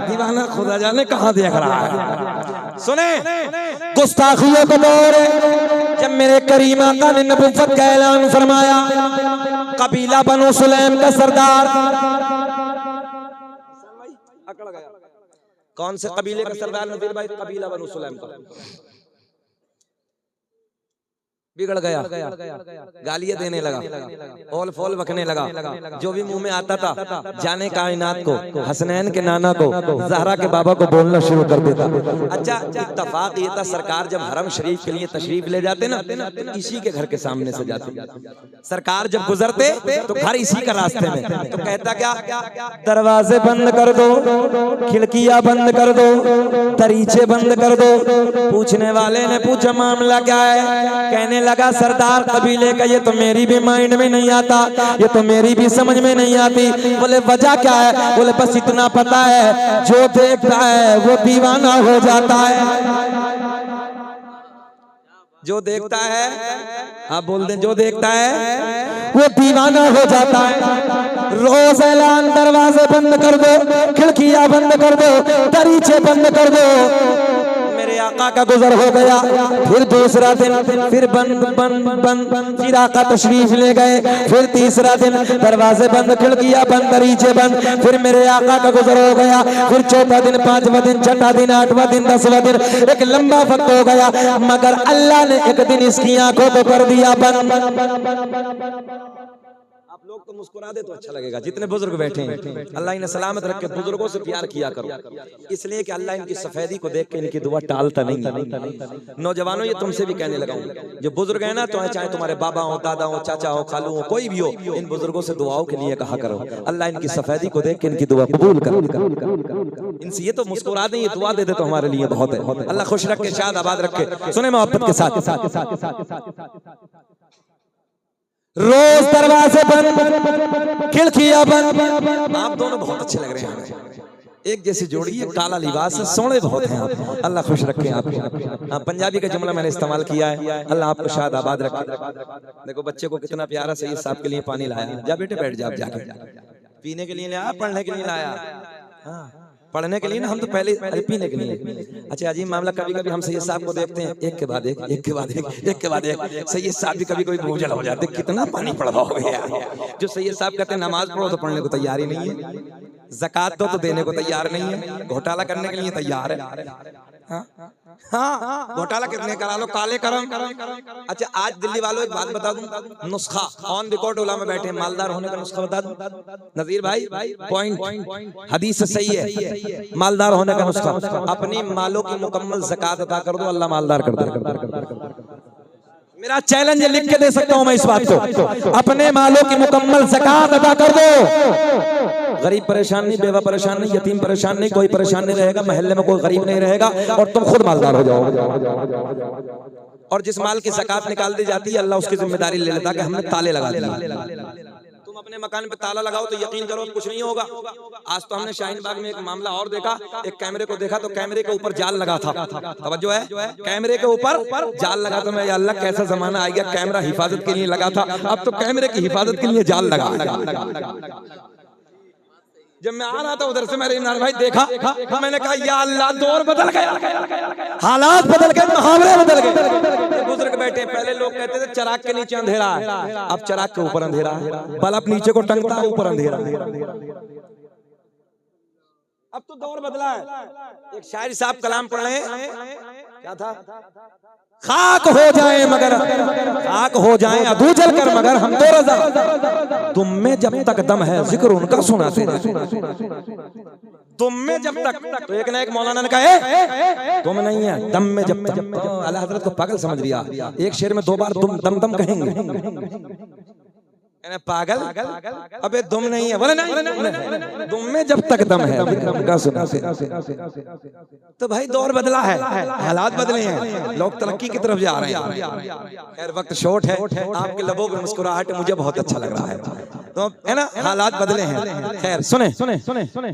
दीवाना खुदा जाने कहां देख रहा है। सुने, गुस्ताखियों का दौर है, जब मेरे करीम आका ने नबुव्वत का ऐलान फरमाया, कबीला बनु सुलैम का सरदार, कौन से कबीले का सरदार नज़ीर भाई? कबीला बनु सुलैम का। बिगड़ गया, गालियां देने लगा, ओल फोल बकने लगा, जो भी मुंह में आता था जाने कायनात को, हसनैन के नाना को, ज़हरा के बाबा को बोलना शुरू कर देता। अच्छा इत्तफाक ये था, सरकार जब हरम शरीफ के लिए तशरीफ ले जाते ना, इसी के घर के सामने से जाते। सरकार जब गुजरते तो घर इसी का रास्ते में, तो कहता क्या, दरवाजे बंद कर दो, खिड़कियां बंद कर दो, दरीचे बंद कर दो। पूछने वाले ने पूछा मामला क्या है? कहने लगा सरदार कबीले का, ये तो मेरी भी माइंड में नहीं आता, ये तो मेरी भी समझ में नहीं आती। बोले वजह क्या है? बोले बस इतना पता है, जो देखता है वो दीवाना हो जाता है। जो देखता है, आप बोल दें, जो देखता है वो दीवाना हो जाता है। रोज ऐलान, दरवाजे बंद कर दो, खिड़कियां बंद कर दो, दरीचे बंद कर दो। मेरे आका का गुजर हो गया, फिर दूसरा दिन फिर बंद बंद बंद, फिर आका तशरीफ ले गए, फिर तीसरा दिन दरवाजे बंद, खिड़कियां बंद, दरीचे बंद, फिर मेरे आका का गुजर हो गया, फिर चौथा दिन, पांचवा दिन, छठा दिन, आठवां दिन, 10वां दिन, एक लंबा वक्त हो गया। मगर अल्लाह ने एक दिन इसकी आंखों को कर दिया बंद। आप लोग तो मुस्कुरा दे तो अच्छा लगेगा, जितने बुजुर्ग बैठे हैं, अल्लाह इन्हें सलामत रखे। बुजुर्गों से प्यार किया करो, इसलिए कि अल्लाह इनकी सफेदी को देख के इनकी दुआ टालता नहीं। नौजवानों, ये तुमसे भी कहने लगा हूं, जो बुजुर्ग है ना, तो चाहे तुम्हारे बाबा हो, दादा हो, चाचा हो, खालू हो, कोई भी हो, इन बुजुर्गों से दुआओं के लिए कहा करो, अल्लाह इनकी सफेदी को देख के इनकी दुआ कबूल करो। इनसे ये तो मुस्कुरा दें, ये दुआ दे दे तो हमारे लिए बहुत है। अल्लाह खुश रखे, शाद आबाद रखे। सुने मोहब्बत के साथ, रोज दरवाजे बंद, खिड़कियां बंद। आप दोनों बहुत अच्छे लग रहे हैं, एक जैसी जोड़ी है, काला लिबास है, सोने बहुत हैं आप, अल्लाह खुश रखे आपको। हाँ, पंजाबी का जुमला मैंने इस्तेमाल किया है, अल्लाह आपको शाद आबाद रखे। देखो बच्चे को कितना प्यारा सही साहब के लिए पानी लाया, जा बेटे बैठ जा, जाके पीने के लिए लाया, पढ़ने के लिए लाया? हाँ, पढ़ने के लिए ना, हम तो पहले पीने के लिए। अच्छा अजीब मामला, कभी कभी हम सैयद साहब को देखते हैं, एक के बाद एक, एक के बाद एक, एक के बाद एक। सैयद साहब भी कभी कभी भूजल हो जाते, कितना पानी पड़वा हो गया। जो सैयद साहब कहते हैं नमाज पढ़ो तो पढ़ने को तैयार ही नहीं है, ज़कात दो तो देने को तैयार नहीं है, घोटाला करने के लिए तैयार है। हाँ, घोटाला कितने करा लो, काले करम। अच्छा आज दिल्ली वालों एक बात बता दूं, नुस्खा ऑन रिकॉर्ड उला में बैठे, मालदार होने का नुस्खा बता दूं नजीर भाई, पॉइंट हदीस सही है, मालदार होने का नुस्खा, अपनी मालों की मुकम्मल ज़कात अदा कर दो, अल्लाह मालदार कर दे। मेरा चैलेंज लिख के दे सकता हूं मैं इस बात को, अपने मालों की मुकम्मल ज़कात अदा कर दो। गरीब परेशान नहीं, बेवा परेशान नहीं, यतीम परेशान नहीं, कोई परेशान नहीं रहेगा, महल्ले में कोई गरीब नहीं रहेगा और तुम खुद मालदार हो जाओगे। और जिस माल की ज़कात निकाल दी जाती है अल्लाह उसकी जिम्मेदारी ले लेता कि हमने ताले लगा दिए। तुम अपने मकान पे ताला लगाओ तो यकीन करो कुछ नहीं होगा। आज तो हमने शाहीन बाग में एक मामला और देखा, एक कैमरे को देखा तो कैमरे के ऊपर जाल लगा था, तवज्जो है, कैमरे के ऊपर जाल लगा। तो मैं या अल्लाह कैसा जमाना आ गया, कैमरा हिफाजत के लिए लगा था, अब तो कैमरे की हिफाजत के लिए जाल लगा। जब मैं आ रहा था उधर से, मेरे इमरान भाई देखा, मैंने कहा या अल्लाह दौर बदल गया, हालात बदल गए, मुहावरे बदल गए। बुजुर्ग बैठे, पहले लोग कहते थे चराग के नीचे अंधेरा है, अब चराग के ऊपर अंधेरा है, बल्ब नीचे को टंगता है, ऊपर अंधेरा। अब तो दौर बदला है। एक शायर साहब कलाम पढ़ रहे हैं, क्या था, खाक हो जाए मगर, खाक हो जाए अधू जल कर मगर हम तो रजा, तुम में जब तक दम है जिक्र उनका सुनाते रहे। तुम में जब तक, तो एक ना एक मौलाना ने कहा तुम नहीं है, दम में जब तक। अल्लाह हजरत को पागल समझ लिया, एक शेर में 2 बार तुम दम दम कहेंगे। पागल, अबे दुम नहीं है, बोले नहीं, दुम में जब तक दम है तो भाई दौर बदला है, हालात बदले हैं, लोग तरक्की की तरफ जा रहे हैं। खैर वक्त शॉर्ट है, आपके लबों पे मुस्कुराहट मुझे बहुत अच्छा लग रहा है, तो है ना, हालात बदले हैं। खैर सुने,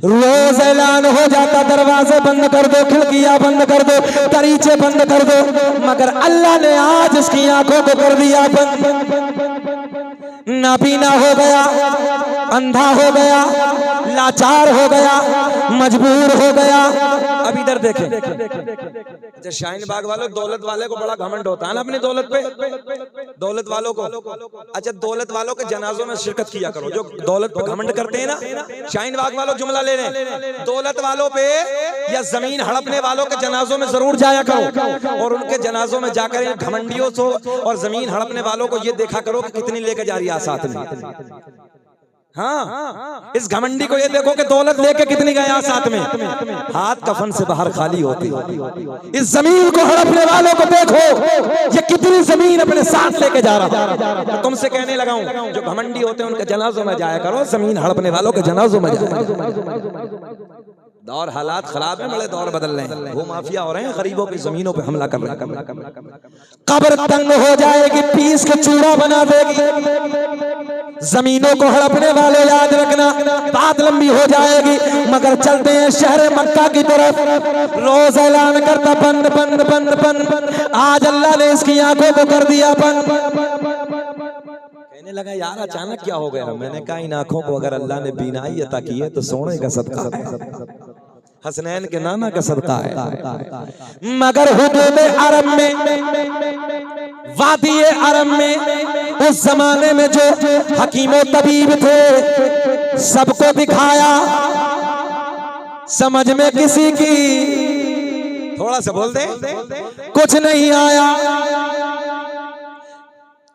रोज ऐलान हो जाता दरवाजे बंद कर दो, खिड़कियां बंद कर दो, दरीचे बंद कर दो, मगर अल्लाह ने आज इसकी आंखों को कर दिया बंद। नाबीना हो गया, अंधा हो गया, लाचार हो गया, मजबूर हो गया। अब इधर देखें, अच्छा शाहीन बाग वालों, दौलत वाले को बड़ा घमंड होता है ना अपनी दौलत पे, दौलत वालों को। अच्छा दौलत वालों के जनाजों में शिरकत किया करो, जो दौलत पे घमंड करते हैं ना। शाहीन बाग वालों जुमला ले लें, दौलत वालों पे या जमीन हड़पने वालों के जनाजों में जरूर जाया करो, और उनके जनाजों में जाकर इन घमंडियों को और जमीन हड़पने वालों को ये देखा करो कि कितनी लेके जा रही है साथ में। हाँ, इस घमंडी को ये देखो कि दौलत लेके कितनी गया साथ में, हाथ कफन से बाहर खाली होती। इस जमीन को हड़पने वालों को देखो, ये कितनी जमीन अपने साथ लेके जा रहा। तुमसे कहने लगा हूं, जो घमंडी होते हैं उनके जनाजों में जाया करो, जमीन हड़पने वालों के जनाजों में जाया। दौर हालात खराब है, बड़े दौर बदल रहे हैं, वो माफिया हो रहे हैं, गरीबों की जमीनों पे हमला कर रहे हैं। कब्र तंग हो जाएगी, पीस के चूड़ा बना देगी। जमीनों को हड़पने वाले याद रखना, बात लंबी हो जाएगी, मगर चलते हैं शहर मक्का की तरफ। रोज ऐलान करता बंद बंद बंद बंद, आज अल्लाह ने इसकी आंखों को कर दिया बंद। कहने लगा यार अचानक क्या हो गया, मैंने कहा इन आंखों को अगर अल्लाह ने बीनाई अता की है तो सोने का सदका है, हसनैन के नाना का सदका है। मगर हुदूद अरब में, वादी अरब में, उस जमाने में जो हकीम और तबीब थे, सबको दिखाया, समझ में किसी की, थोड़ा सा बोल दे, कुछ नहीं आया।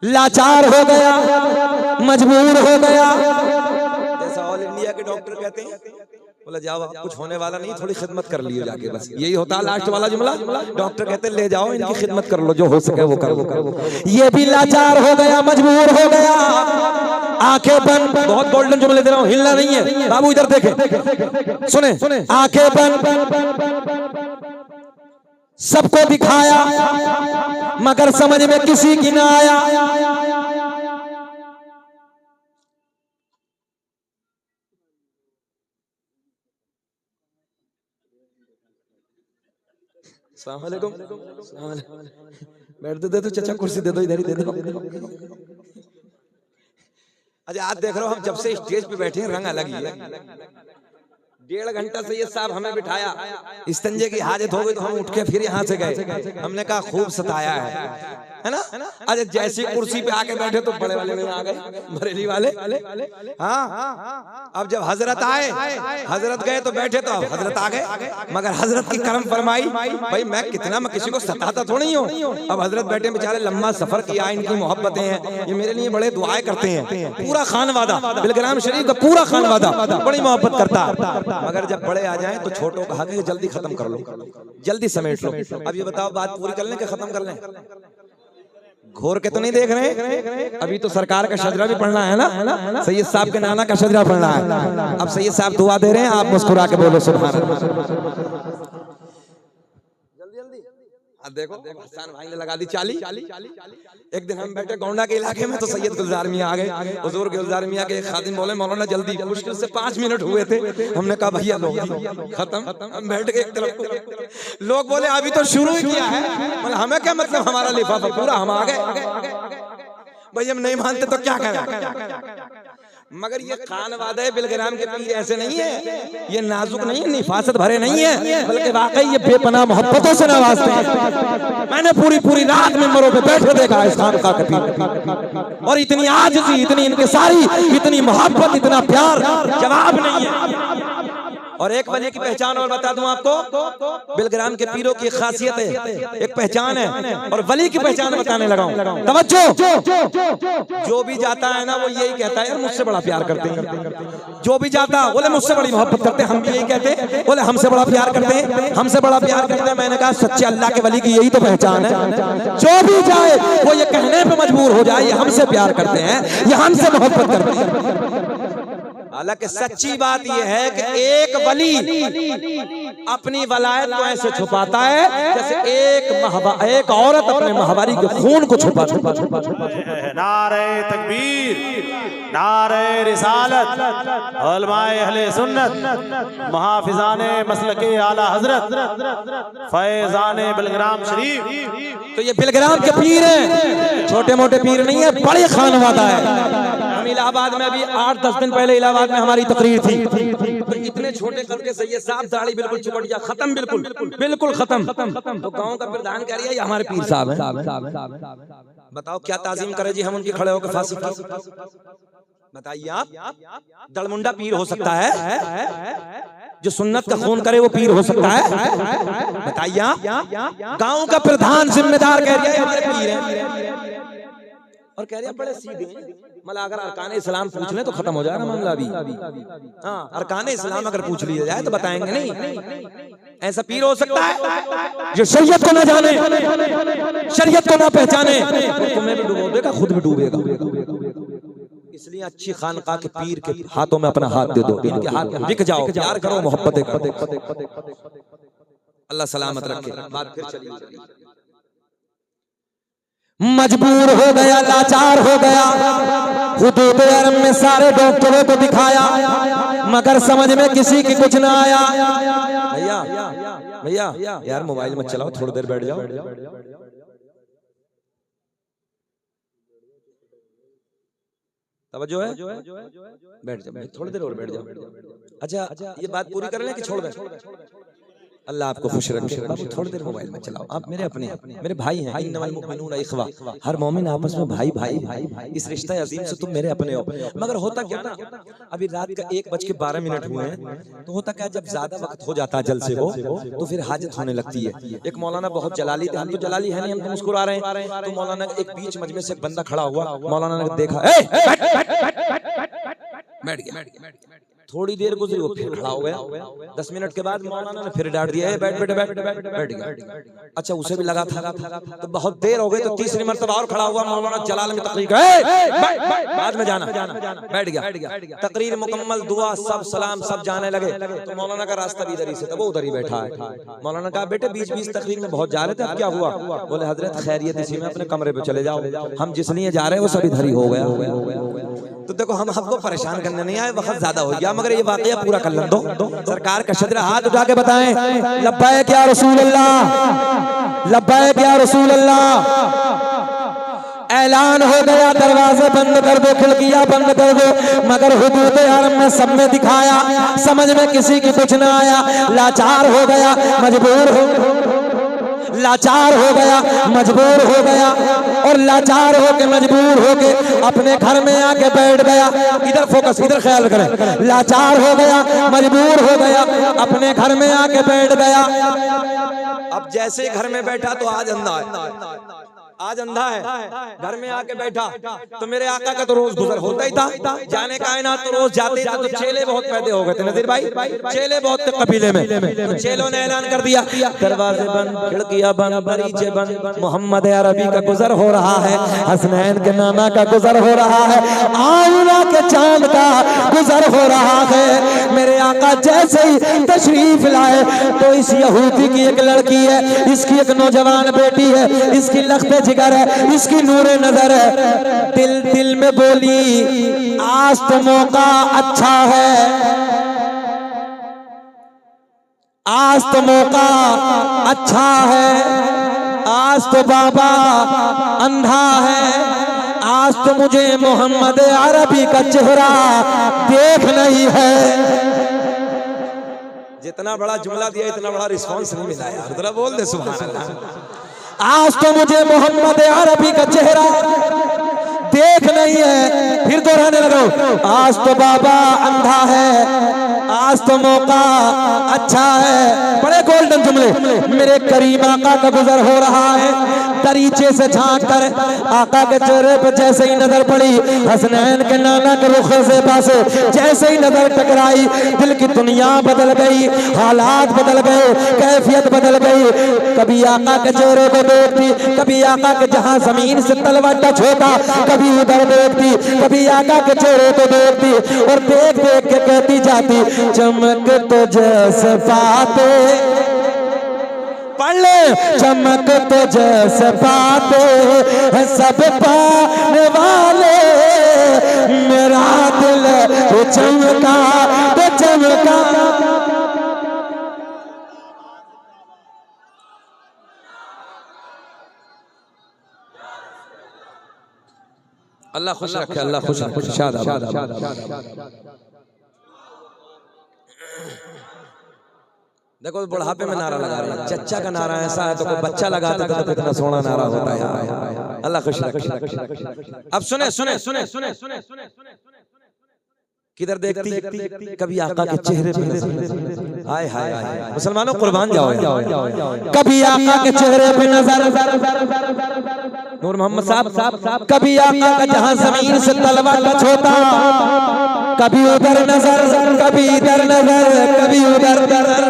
लाचार हो गया, मजबूर हो गया। जैसा ऑल इंडिया के डॉक्टर कहते हैं, बोला जाओ कुछ होने वाला नहीं, थोड़ी खिदमत कर लियो जाके, बस यही होता है लास्ट वाला जुमला। डॉक्टर कहते ले जाओ इनकी खिदमत कर लो, जो हो सके वो करो। ये भी लाचार हो गया, मजबूर हो गया, आंखें बंद। बहुत गोल्डन जुमले दे रहा हूँ, हिलना नहीं है बाबू, इधर देखें, सुने, आंखें बंद, सबको दिखाया, मगर समझ में किसी की ना आया। अस्सलाम वालेकुम, बैठ दे तो चाचा, कुर्सी दे दो, इधर ही दे दो। अच्छा आज देख रहे हो हम जब से स्टेज पे बैठे हैं रंग अलग ही है। 1.5 घंटा से ये साहब हमें बिठाया, इस्तंजे की हाजत हो गई तो हम उठ के फिर यहाँ से गए। हमने कहा खूब सताया है ना। अच्छा जैसी कुर्सी पे आके बैठे तो बड़े वाले में आ गए, बरेली वाले। हाँ अब जब हजरत आए, हजरत गए तो बैठे तो अब हजरत आ गए, मगर हजरत की करम फरमाई। भाई मैं कितना, मैं किसी को सताता थोड़ी हूँ। अब हजरत बैठे बेचारे, लंबा सफर किया, इनकी मोहब्बतें हैं, ये मेरे लिए बड़े दुआएं करते हैं। पूरा खानवादा बिलग्राम शरीफ का पूरा खानवादा बड़ी मोहब्बत करता है। मगर जब बड़े आ जाएं तो छोटों कहा कि जल्दी खत्म कर लो, जल्दी समेट लो। अब ये बताओ बात पूरी कर लें कि खत्म कर लें? घोर के तो नहीं देख रहे? अभी तो सरकार का शजरा भी पढ़ना है ना, सैयद साहब के नाना का शजरा पढ़ना है। अब सैयद साहब दुआ दे रहे हैं, आप मुस्कुरा के बोलो सुभान अल्लाह। देखो हसन भाई ने लगा दी चाली। एक दिन हम बैठे गोंडा के इलाके में तो सैयद गुलजार मियां आ गए। हुजूर गुलजार मियां के एक खादिम बोले मौलाना जल्दी, मुश्किल से 5 मिनट हुए थे। हमने कहा भैया लो खत्म। हम बैठ के एक तरफ, लोग बोले अभी तो शुरू ही किया है। मतलब हमें क्या मतलब, हमारा लिफाफा पूरा, हम आ गए। भाई हम नहीं मानते तो क्या करें? मगर ये खानवादा बिलग्राम के पीर ऐसे नहीं है, ये नाजुक नहीं है, निफासत भरे नहीं है, बल्कि वाकई ये बेपनाह मोहब्बतों से नवाजते हैं। मैंने पूरी रात मिंबरों पे बैठे देखा इस खानका के पीर, और इतनी आजिज़ी, इतनी इनकिसारी, इतनी मोहब्बत, इतना प्यार, जवाब नहीं है। और एक वली की पहचान और बता दूं आपको, बिलग्राम के पीरों की खासियत है, एक पहचान है, और वली की पहचान बताने लगा हूं। तवज्जो। जो भी जाता है ना वो यही कहता है यार मुझसे बड़ा प्यार करते हैं। जो भी जाता बोले मुझसे बड़ी मोहब्बत करते हैं। हम भी यही कहते हैं, बोले हमसे बड़ा प्यार करते हैं, हमसे बड़ा प्यार करते हैं। मैंने कहा सच्चे अल्लाह के वली की यही तो पहचान है। जो भी जाए वो ये कहने पे मजबूर हो जाए ये हमसे प्यार करते हैं, ये हमसे मोहब्बत करते हैं। हालांकि सच्ची बात यह है कि एक वली अपनी वलायत को ऐसे छुपाता है जैसे एक औरत अपने माहवारी के खून को छुपा। नारे तकबीर, नारे रिसालत, उलमाए अहले सुन्नत, मुहाफिजाने मसलके आला हजरत, फैजाने बिलग्राम शरीफ। तो ये बिलग्राम के पीर हैं, छोटे मोटे पीर नहीं है, बड़े खानवादा है। हम इलाहाबाद में अभी 8-10 दिन पहले इलाहाबाद में हमारी तकरीर थी, तो इतने छोटे करके सैयद साहब दाढ़ी बिल्कुल चिपट गया, खत्म, बिल्कुल खत्म। तो गांव का प्रधान कह रही है ये हमारे पीर साहब हैं। बताओ क्या ताजीम करे जी हम उनकी खड़े होकर फांसी की? बताइए आप, दड़मुंडा पीर हो सकता है? जो सुन्नत का खून करे वो पीर हो सकता है? बताइए आप, गांव का प्रधान जिम्मेदार कह रही है हमारे पीर हैं, और कह रहे हैं बड़े सीधे। मतलब अगर अरकान इस्लाम पूछ ले तो खत्म हो जाएगा मामला अभी। हाँ अरकान इस्लाम अगर पूछ लिया जाए तो बताएंगे नहीं। ऐसा पीर हो सकता है जो शरीयत को न जाने, शरीयत को न पहचाने, तुम्हें भी डुबो देगा, खुद भी डूबेगा। इसलिए अच्छी खानका के पीर के हाथों में अपना हाथ दे दो, इनके हाथ बिक जाओ, प्यार करो, मोहब्बत करो। अल्लाह सलामत रखे। बात फिर चली। मजबूर हो गया, लाचार हो गया, हुदूद अरब में सारे डॉक्टरों को दिखाया, मगर समझ में किसी की कुछ ना आया। भैया यार मोबाइल मत चलाओ, थोड़ी देर बैठ जाओ। तवज्जो है, बैठ जाओ, थोड़ी देर और बैठ जाओ। अच्छा ये बात पूरी कर लें कि छोड़ दें? अल्लाह आपको खुश रखे। बाबू थोड़ी देर मोबाइल में चलाओ, आप मेरे अपने मेरे भाई हैं। इन्नमल मुमिनूना इख्वा, हर मोमिन आपस में भाई भाई भाई, इस रिश्ता अजीम से तुम मेरे अपने हो। मगर होता क्या ना, अभी रात का 1:12 हुए हैं, तो होता क्या जब ज्यादा वक्त हो जाता है जलसे को तो फिर हाजत होने लगती है। एक मौलाना बहुत जलाली थे, हम तो जलाली है नहीं, हम तो मुस्कुरा रहे हैं। तो मौलाना एक बीच मजमे से एक बंदा खड़ा हुआ, मौलाना ने देखा, बैठ गया। थोड़ी देर गुजरी वो फिर खड़ा हो गया। 10 मिनट के बाद मौलाना ने फिर डांट दिया, बैठ गया। अच्छा उसे भी लगा था, तो बहुत देर हो गई तो तीसरी मर्तबा और खड़ा हुआ। मौलाना जलाल में तकरीर, बाद में जाना, बैठ गया। तकरीर मुकम्मल, दुआ सब, सलाम सब जाने लगे। तो मौलाना का रास्ता भी इधर ही से था, वो उधर ही बैठा है। मौलाना कहा बेटे बीच तकरीर में बहुत जा रहे थे, अब क्या हुआ? बोले हजरत खैरियत, इसी में अपने कमरे पे चले जाओ, हम जिस लिए जा रहे हैं वो सब इधर ही हो गया। तो देखो हम आपको परेशान करने नहीं आए, वक्त ज्यादा हो गया, मगर ये वाकया पूरा कर लो। सरकार का शजरा हाथ उठा के बताएं, लब्बैक या रसूल अल्लाह, लब्बैक या रसूल अल्लाह। ऐलान हो गया दरवाजे बंद कर दो, खिड़कियां बंद कर दो, मगर हुदूद हरम में सब में दिखाया, समझ में किसी की कुछ ना आया। लाचार हो गया, मजबूर हो लाचार हो गया, मजबूर हो गया और लाचार होके मजबूर होके अपने घर में आके बैठ गया। इधर फोकस, इधर ख्याल करें। लाचार हो गया, मजबूर हो गया, अपने घर में आके बैठ गया। अब जैसे ही घर में बैठा तो आज अंधा है, आज अंधा है, घर में आके बैठा तो मेरे आका का तो रोज गुजर होता ही था, जाने कायनात तो रोज जाते थे, तो चेले बहुत पैदे हो गए थे नज़ीर भाई, चेले बहुत थे कबीले में। तो चेलों ने ऐलान कर दिया दरवाजे बंद, खिड़कियां बंद, दरीचे बंद, मोहम्मद अरबी का गुजर हो रहा है, हसनैन के नाना का गुजर हो रहा है, आमिना के चांद का गुजर हो रहा है। मेरे आका जैसे ही तशरीफ लाए तो इस यहूदी की एक लड़की है, इसकी एक नौजवान बेटी है, इसकी लख्ते जिगर है, इसकी नूरे नजर है, दिल दिल में बोली आज तो मौका अच्छा है, आज तो मौका अच्छा है, आज तो बाबा अंधा है, आज तो मुझे मोहम्मद अरबी का चेहरा देख नहीं है। जितना बड़ा जुमला दिया इतना बड़ा रिस्पांस नहीं मिला यार, जरा बोल दे सुभान अल्लाह। आज तो मुझे मोहम्मद अरबी का चेहरा देख नहीं है, फिर दोहराने लगा, आज तो बाबा अंधा है, आज तो मौका अच्छा है। बड़े गोल्डन जुमले। मेरे करीम आका का गुजर हो रहा है, दरीचे से झांक कर आका के चेहरे पर जैसे ही नजर पड़ी, हसनैन के नाना के रुख से पास जैसे ही नजर टकराई, दिल की दुनिया बदल गई, हालात बदल गए, कैफियत बदल गई। कभी आका के चेहरे को देखती, कभी आका के जहां जमीन से तलवा टच होता, कभी उधर देखती, कभी आका के चेहरे को देखती और देख देख के कहती जाती, चमक तो जैसे पाते, पढ़ ले, चमक तो जैसे पाते है सब पाने वाले, मेरा दिल तो चमका तो चमका। अल्लाह खुश रखे, अल्लाह खुश रखे, शाद। देखो बुढ़ापे में नारा लगा रहे हैं, चच्चा का नारा ऐसा है तो कोई बच्चा लगाता तो कितना सोना नारा होता है। अल्लाह खुश रखे। अब सुने सुने सुने सुने सुने सुने किधर देखती, कभी आका के चेहरे पे, हाय हाय हाय मुसलमानों कुर्बान जाओ, कभी आका के चेहरे पे नजर, नूर मोहम्मद साहब, कभी आका का जहां जमीन से तलवा टच होता, कभी उधर नजर, कभी इधर नजर, कभी उधर नजर,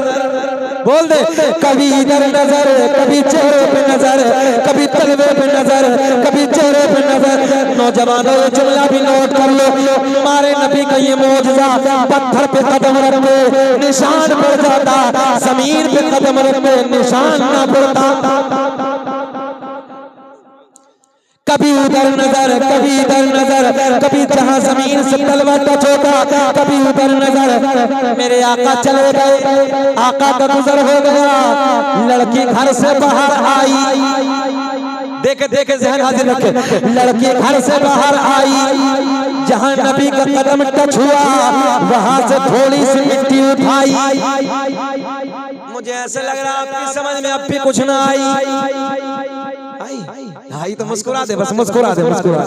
बोल दे, कभी इधर नजर, कभी चेहरे पे नजर, कभी तलवे पे नजर, कभी चेहरे पे नजर। नौजवानों ये जुमला भी नोट कर लो, हमारे नबी का ये मौजज़ा, पत्थर पे कदम रखते निशान पड़ जाता, जमीन पे कदम रखते निशान ना पड़ता। कभी उधर नजर, कभी इधर नजर, कभी जहां जमीन से तलवा टच होता, कभी उधर नजर। मेरे आका चले गए, आका का गुजर हो गया, लड़की घर से बाहर आई, देखे देखे जहन हाजिर रखे, लड़की घर से बाहर आई, जहां नबी का कदम टच हुआ वहां से थोड़ी सी मिट्टी उठाई। मुझे ऐसे लग रहा आपकी समझ में अब भी कुछ ना आई, आई तो मुस्कुरा दे, बस मुस्कुरा दे, मुस्कुरा।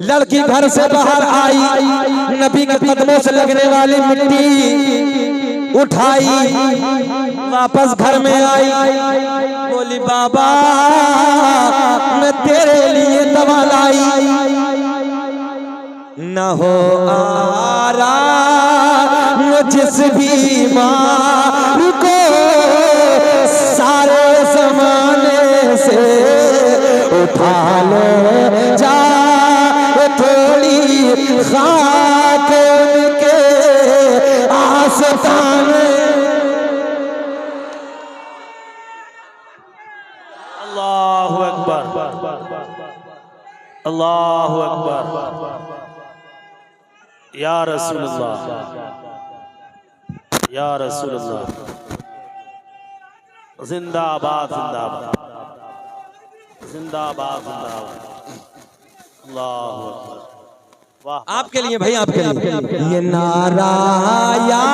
लड़की घर से बाहर आई, नबी के कदमों से लगने वाली मिट्टी उठाई, वापस घर में आई, बोली बाबा मैं तेरे लिए दवा लाई, न हो आरा जिस बीमार को सारे ज़माने से उठा ले जा, थोड़ी खाक उनके आस्ताने। अल्लाहु अकबर, अल्लाहु अकबर, या रसूलुल्लाह, या रसूलुल्लाह, जिंदाबाद जिंदाबाद जिंदाबाद जिंदाबाद। अल्लाह अकबर। वाह आपके लिए भाई, आपके लिए ये नारा या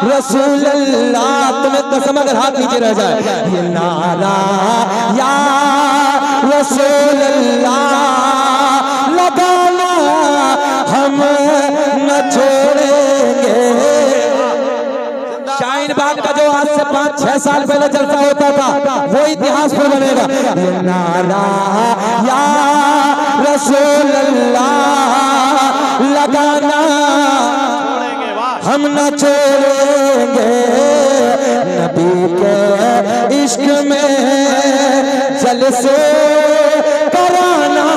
रसूल अल्लाह, तुम्हें कसम अगर हाथ नीचे रह जाए, ये नारा या रसूल अल्लाह लगाना हम न छोड़ेंगे। शाहीन बाग का जो आज से 5-6 साल पहले जलसा होता था वो इतिहास में बनेगा। ये नारा या रसूल अल्लाह लगाना हम न छोड़ेंगे। नबी के इश्क में जलसे कराना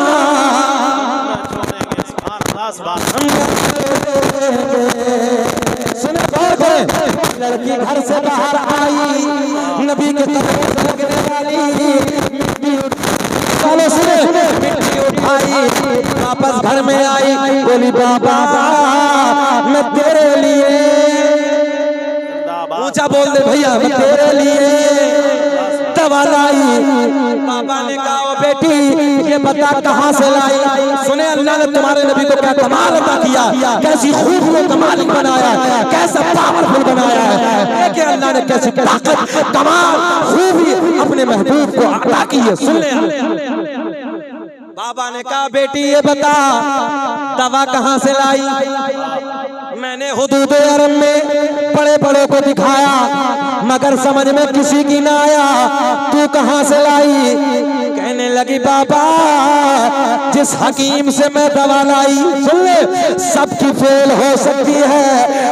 सुने गौर करें। लड़की घर से बाहर आई, नबी के कदमों से लगने वाली सुने मिट्टी उठाई, वापस घर में आई, बोली बाबा मैं तेरे लिए, ऊंचा बोल दे भैया, मैं तेरे लिए दवा लाई। बाबा ने कहा ओ बेटी ये बता कहां से लाई। सुने अल्लाह ने तुम्हारे नबी को क्या कमाल अता किया, कैसी खूब को कमाल बनाया, कैसा पावरफुल बनाया है, कि अल्लाह ने कैसी ताकत कमाल खूबी अपने महबूब को अता की है। सुन ले, बाबा ने कहा बेटी ये बता दवा कहां से लाई। मैंने हुदूद अरब में बड़े बड़ों को दिखाया मगर समझ में किसी की ना आया, तू कहां से लाई। कहने लगी बाबा जिस हकीम से मैं दवा लाई, सुन ले, सबकी फेल हो सकती है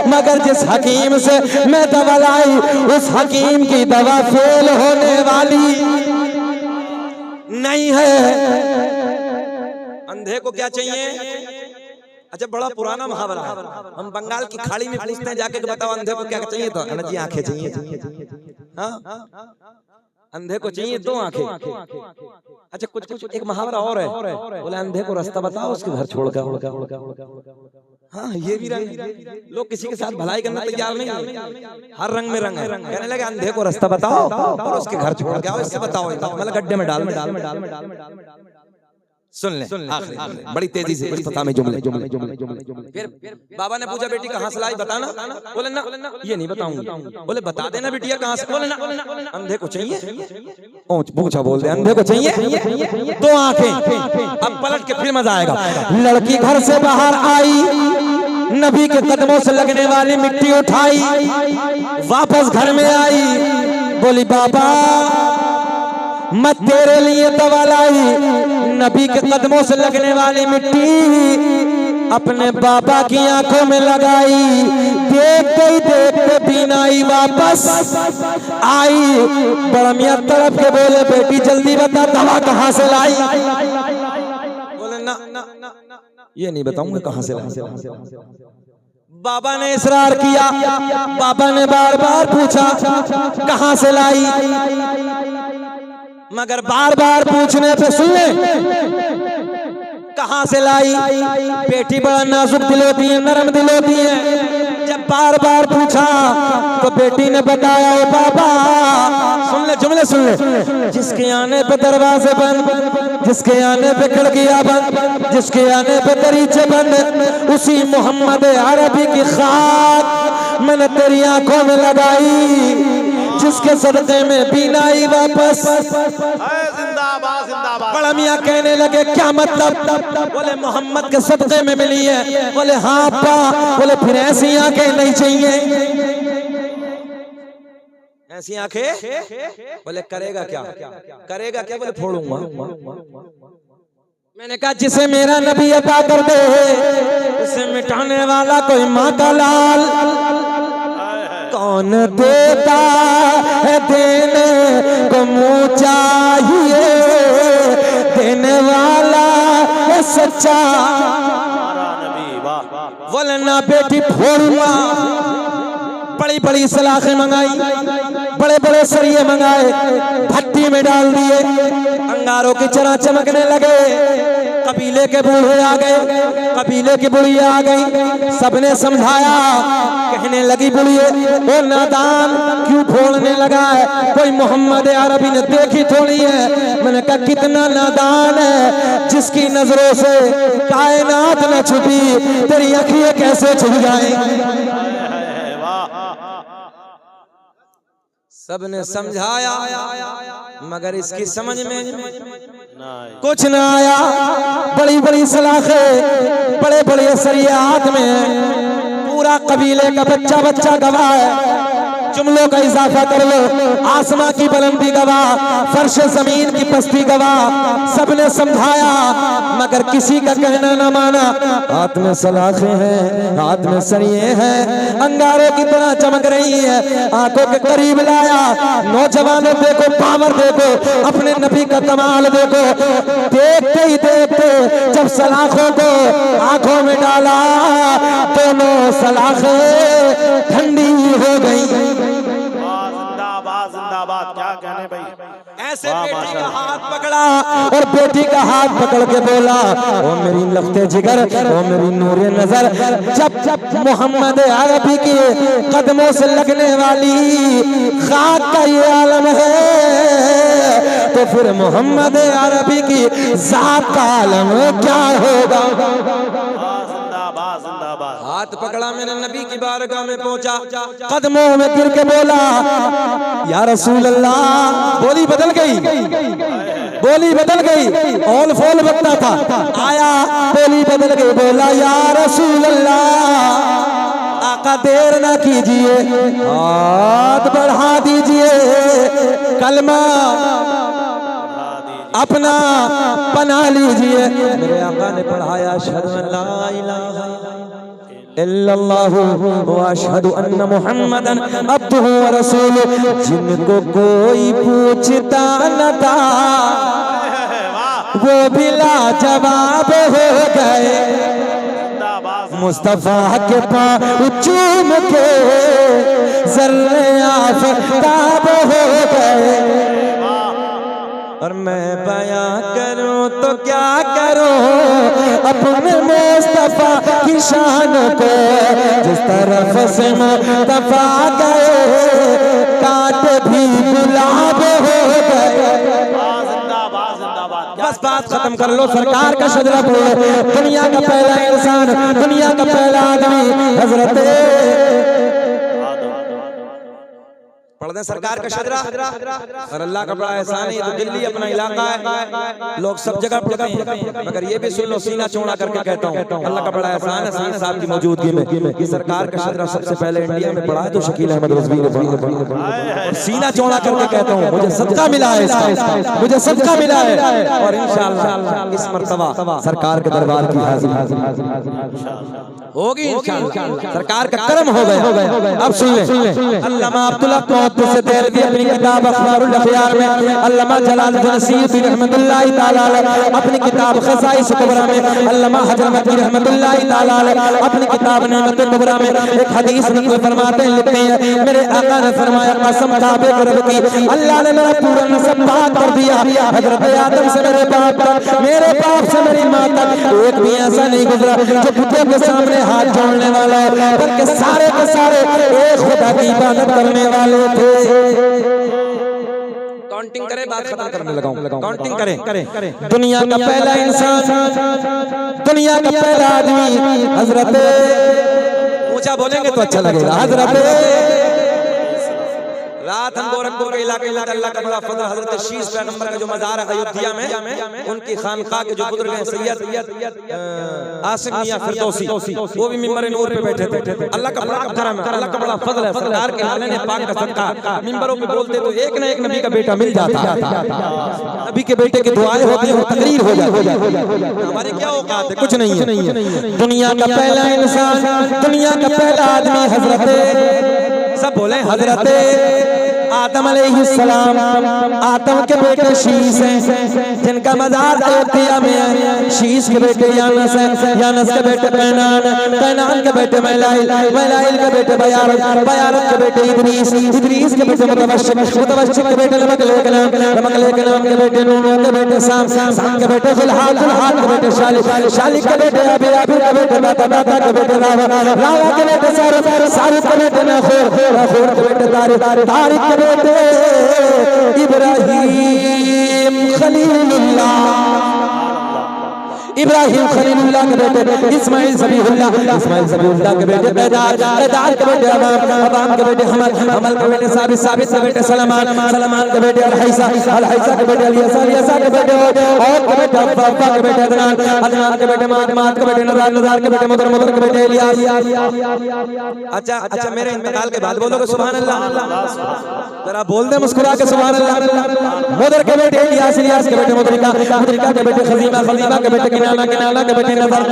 मगर जिस हकीम से मैं दवा लाई उस हकीम की दवा फेल होने वाली नहीं है। अंधे को क्या चाहिए? अच्छा बड़ा पुराना मुहावरा है, हम बंगाल की खाड़ी में पूछते हैं जाके बताओ अंधे को क्या चाहिए, तो जी आंखें चाहिए। हाँ अंधे को चाहिए 2 आंखें। अच्छा कुछ एक मुहावरा और है, बोले अंधे को रास्ता बताओ उसके घर छोड़ कर। हाँ ये भी रंग, लोग किसी के साथ भलाई करना तैयार नहीं, हर रंग में रंग है। कहने लगे अंधे को रास्ता बताओ और उसके घर छोड़ के आओ, इससे बताओ मतलब गड्ढे में डाल। सुन ले बड़ी तेजी से इख्तिताम में जुमले। फिर बाबा ने पूछा बेटी कहां से लाई, बताना। बोले ना ये नहीं बताऊंगा। बोले बता देना बिटिया कहां से। बोले ना अंधे को चाहिए, पूछा बोल दे अंधे को चाहिए 2 आंखें। अब पलट के फिर मजा आएगा। लड़की घर से बाहर आई, नबी के कदमों से लगने वाली मिट्टी उठाई, वापस घर में आई, बोली बाबा मैं तेरे लिए दवा लाई। नबी के कदमों से लगने वाली मिट्टी अपने बाबा की आंखों में लगाई, देखते ही देखते बीनाई वापस आई। बड़ा मियां तड़प के बोले बेटी जल्दी बता दवा कहां से लाई। बोले ना ये नहीं बताऊंगा कहां से लाई। बाबा ने इसरार किया, बाबा ने बार बार पूछा कहां से लाई, मगर बार बार पूछने पे सुन ले कहां से लाई। बेटी बड़ा नाजुक दिल होती है, नरम दिल होती है। जब बार बार पूछा तो बेटी ने बताया ओ बाबा सुन ले जुमले सुन ले, जिसके आने पे दरवाजे बंद, जिसके आने पे खिड़कियां बंद, जिसके आने पे दरीचे बंद, उसी मोहम्मद अरबी की खाक मैंने तेरी आंखों में लगाई, जिसके सदक़े में बीनाई वापस। जिंदाबाद जिंदाबाद। बड़ा मियां कहने लगे क्या मतलब। बोले मोहम्मद के सदक़े में मिली है। बोले हाँ अब्बा। बोले फिर ऐसी आंखें नहीं चाहिए। ऐसी आंखें? बोले करेगा क्या, करेगा क्या? बोले फोड़ूंगा। मैंने कहा जिसे मेरा नबी अता कर दे उसे मिटाने वाला कोई माँ का लाल कौन देता है, देने को मुँह चाहिए, देने वाला है सच्चा। बोले ना बेटी फोड़ूंगा। बड़ी बड़ी सलाखें मंगाई, बड़े बड़े सरिये मंगाए, भट्टी में डाल दिए, अंगारों की तरह चमकने लगे। कबीले के बूढ़े आ गए, कबीले की बुढ़िया आ गई, सबने समझाया। कहने लगी बुढ़िए, वो नादान क्यों बोलने लगा है, कोई मोहम्मद अरबी ने देखी थोड़ी है। मैंने कहा कितना नादान है, जिसकी नजरों से कायनात न छुपी, तेरी आंखें कैसे छुप जाएंगी। सबने समझाया मगर इसकी समझ में कुछ ना आया। बड़ी बड़ी सलाखें, बड़े बड़े असरियात में पूरा कबीले का बच्चा बच्चा गवाह है। जुमलों का इजाफा कर लो, आसमां की बुलंदी गवाह, फर्श जमीन की पस्ती गवाह। सबने समझाया मगर किसी का कहना ना माना। हाथ में सलाखें हैं, हाथ में सरिये हैं, अंगारों की तरह चमक रही है। आंखों के करीब लाया, नौजवानों देखो, पावर देखो, अपने नबी का कमाल देखो। देखते ही देखते जब सलाखों को आंखों में डाला, दोनों सलाखें ठंडी हो गई। जिंदाबाद, क्या कहने भाई। ऐसे बेटी का हाथ पकड़ा और बेटी का हाथ पकड़ के बोला, ओ मेरी लफ्ते जिगर, ओ मेरी नूरे नजर, जब जब मोहम्मद अरबी के कदमों से लगने वाली खाक का ये आलम है, तो फिर मोहम्मद अरबी की जात का आलम क्या होगा। हाथ पकड़ा, मैंने नबी की बारगाह में पहुंचा, कदमों में गिर के बोला, या रसूल अल्लाह। बोली बदल गई, बोली बदल गई, ऑल फोल बकता था, आया बोली बदल गई, बोला या रसूल अल्लाह, आका देर ना कीजिए, हाथ बढ़ा दीजिए, कलमा अपना बना लीजिए। मेरे आका ने पढ़ाया, अशहदु अल्ला इलाहा इल्लल्लाहु व अशहदु अन्न मुहम्मदन अब्दुहु व रसूलुहु। जिनको कोई पूछता न था वो भी लाजवाब हो गए, मुस्तफा के पाँव चूम के ज़र्रे आफ़ताब हो गए। और मैं बयां करूं तो क्या करूं अपने मुस्तफा की शान को, जिस तरफ से मुस्तफा गए कांटे भी गुलाब हो गए। बस बात खत्म कर लो, सरकार का शजरा बोलो। दुनिया का पहला इंसान, दुनिया का पहला आदमी हजरत पढ़ दें सरकार का शजरा। और अल्लाह का बड़ा एहसान है, ये तो दिल्ली अपना इलाका है, लोग सब जगह पढ़ते हैं, मगर ये भी सुन लो, सीना चौड़ा करके कहता हूँ, अल्लाह का बड़ा एहसान है सईद साहब की मौजूदगी में कि सरकार का शजरा सबसे पहले इंडिया में पढ़ा है तो शकील अहमद रिजवी ने। सीना चौड़ा करके कहता हूँ, मुझे सबका मिला है इसका, मुझे सबका मिला है। और इंशाअल्लाह इस मर्तबा सरकार के दरबार की हाजिरी होगी इंशाअल्लाह, सरकार का करम हो गया। अब सुन ले, अल्लामा अब्दुल्लाह मौत से देर भी अपनी किताब अखबारुल अखयार में, अल्लामा जलालुद्दीन सय्यदी रहमतुल्लाहि तआला अलैह अपनी किताब खसाइस कुबरा में, अल्लामा हजरत रहमतुल्लाहि तआला अलैह अपनी किताब नेमत कुबरा में एक हदीस नकल फरमाते हैं, लिखते हैं, मेरे आका ने फरमाया, कसम काबे के रब की, अल्लाह ने मेरा पूरा नस्ब पाक कर दिया। हजरत आदम से मेरे बाप तक, मेरे बाप से मेरी माँ तक एक भी ऐसा नहीं गुजरा जो बुतों के सामने हाथ जोड़ने वाला है, बल्कि सारे के सारे एक खुदा की इबादत करने वाले थे। काउंटिंग करें, बात खत्म करने लगाऊं, काउंटिंग करें। दुनिया का पहला इंसान, दुनिया का पहला आदमी हजरत, ऊंचा बोलेंगे तो अच्छा लगेगा, हजरत रात हम गोरखपुर के इलाके में, अल्लाह का बड़ा फजल, हजरत शीश पैगंबर का जो मज़ार है अयोध्या में, उनकी खानकाह के जो बुजुर्ग हैं सैयद आसिम मियां फिरदौसी, वो भी मिंबर नूर पे बैठे थे। अल्लाह का बड़ा करम है, अल्लाह का बड़ा फजल है, सरकार के आलम पाक का सदका मिंबरों पे बोलते तो एक ना एक नबी का बेटा मिल जाता, नबी के बेटे की दुआएं होती हैं, तकरीर हो जाती। हमारे क्या औकात है, कुछ नहीं है। दुनिया का पहला इंसान, दुनिया का पहला आदमी हजरत, सब बोले हजरत आदम अलैहिस्सलाम आदम के बेटे शीश हैं, जिनका मजार अयोध्या में है। शीश के बेटे यानस हैं, यानस के बेटे कैनान, कैनान के बेटे मैलाइल, मैलाइल के बेटे बयारत, बयारत के बेटे इदरीस, इदरीस के बेटे मुतवश्शिक, मुतवश्शिक के बेटे रमकलेकनाम, रमकलेकनाम के बेटे नून के बेटे साम, साम के बेटे जुल्हाद, जुल्हाद के बेटे शालिक, शालिक के बेटे अबीर, अबीर के बेटे दाता, दाता के बेटे रावा, रावा के बेटे सारुफ, सारुफ के बेटे नाखूर, नाखूर के बेटे तारिक, तारिक के बेटे इब्राहीम खलीलुल्लाह, इब्राहिम खलीलुल्लाह के बेटे इस्माइल ज़बीहुल्लाह, इस्माइल ज़बीहुल्लाह के बेटे पैदार, पैदार के बेटे अबाम, अबाम के बेटे हमल, हमल के बेटे साबित, साबित के बेटे सलमान, सलमान के बेटे अलहैसा, अलहैसा के बेटे अलियसा, अलियसा के बेटे और के बेटे अब्बा, अब्बा के बेटे अदनान, अदनान के बेटे माद, माद के बेटे नज़ार, नज़ार के बेटे मुदर, मुदर के बेटे इलियास। अच्छा अच्छा, मेरे इंतकाल के बाद बोलोगे सुभान अल्लाह, जरा बोल दे मुस्कुरा के सुभान अल्लाह। मुदर के बेटे इलियास, इलियास के बेटे मुदरिका, मुदरिका के बेटे खजीमा, खजीमा के बेटे किनाना, किनाना के बेटे नज़र।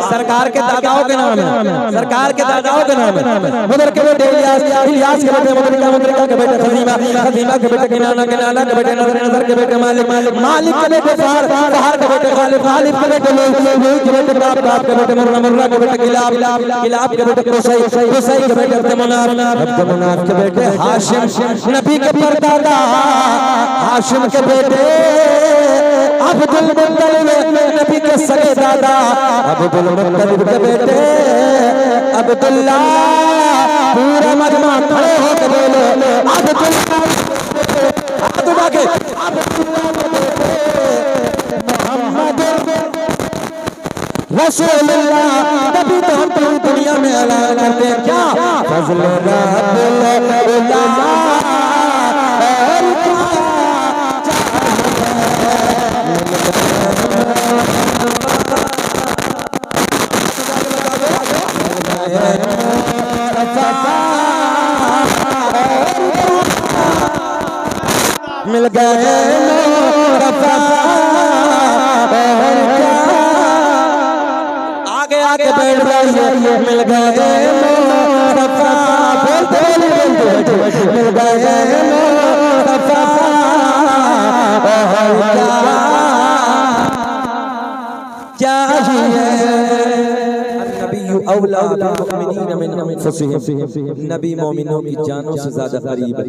सरकार के दादाओं के नाम है, सरकार के दादाओं के नाम है। मुदर के बेटे इलियास, इलियास के बेटे मुदरिका, मुदरिका के बेटे खजीमा, खजीमा के बेटे किनाना, किनाना के बेटे नज़र, नज़र के बेटे मालिक, मालिक के बेटे फहर, फहर के बेटे गालिब, गालिब के बेटे लूत, लूत के बेटे काब, काब के बेटे मुर्रा, मुर्रा के बेटे किलाब, किलाब के बेटे कुसै, कुसै के बेटे अब्दुमनाफ, अब्दुमनाफ के बेटे हाशिम, नबी के परदादा हाशिम के बेटे अब्दुल मुत्तलिब, नबी के सगे दादा अब्दुल मुत्तलिब के बेटे अब्दुल्ला। पूरा मजमा खड़े होकर बोलो अब्दुल्ला, अब्दुल्ला के मोहम्मद रसूलुल्लाह। नबी तो हम पूरी दुनिया में ऐलान करते हैं क्या फज़ल रब्बुल उलमा मिल गए आगे आगे बैठ गए, मिल गए बोलते मिल गए क्या नबी मोमिनों की जानों से ज्यादा करीब है।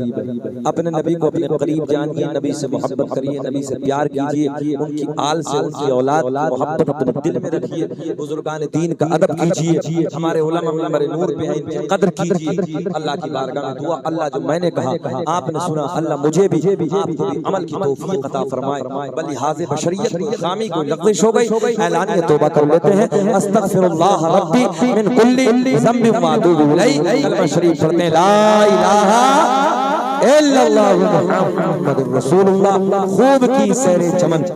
अपने नबी को अपने करीब जानिए, नबी से मोहब्बत करिए, नबी से प्यार कीजिए, उनकी आल से उनकी औलाद मोहब्बत अपने दिल में रखिए, बुजुर्गान दीन का अदब कीजिए, हमारे उलमा मिंबर नूर पे हैं, इनकी कदर कीजिए। अल्लाह की बारगाह में दुआ, अल्लाह जो मैंने कहा आपने सुना, अल्लाह मुझे भी आपको भी अमल की तौफीक अता फरमाए। बलिहाज़े बशरियत खामी को लग़्ज़िश हो गई, ऐलान तौबा कर लेते हैं। अस्तग़फिरुल्लाह रब्बी मिन कुल्ली ज़ंबिन व अतूबु इलैहि। कलमा शरीफ पढ़ते हैं, ला इलाहा इल्लल्लाहु मुहम्मदुर रसूलुल्लाह। खूब की सैर चमन।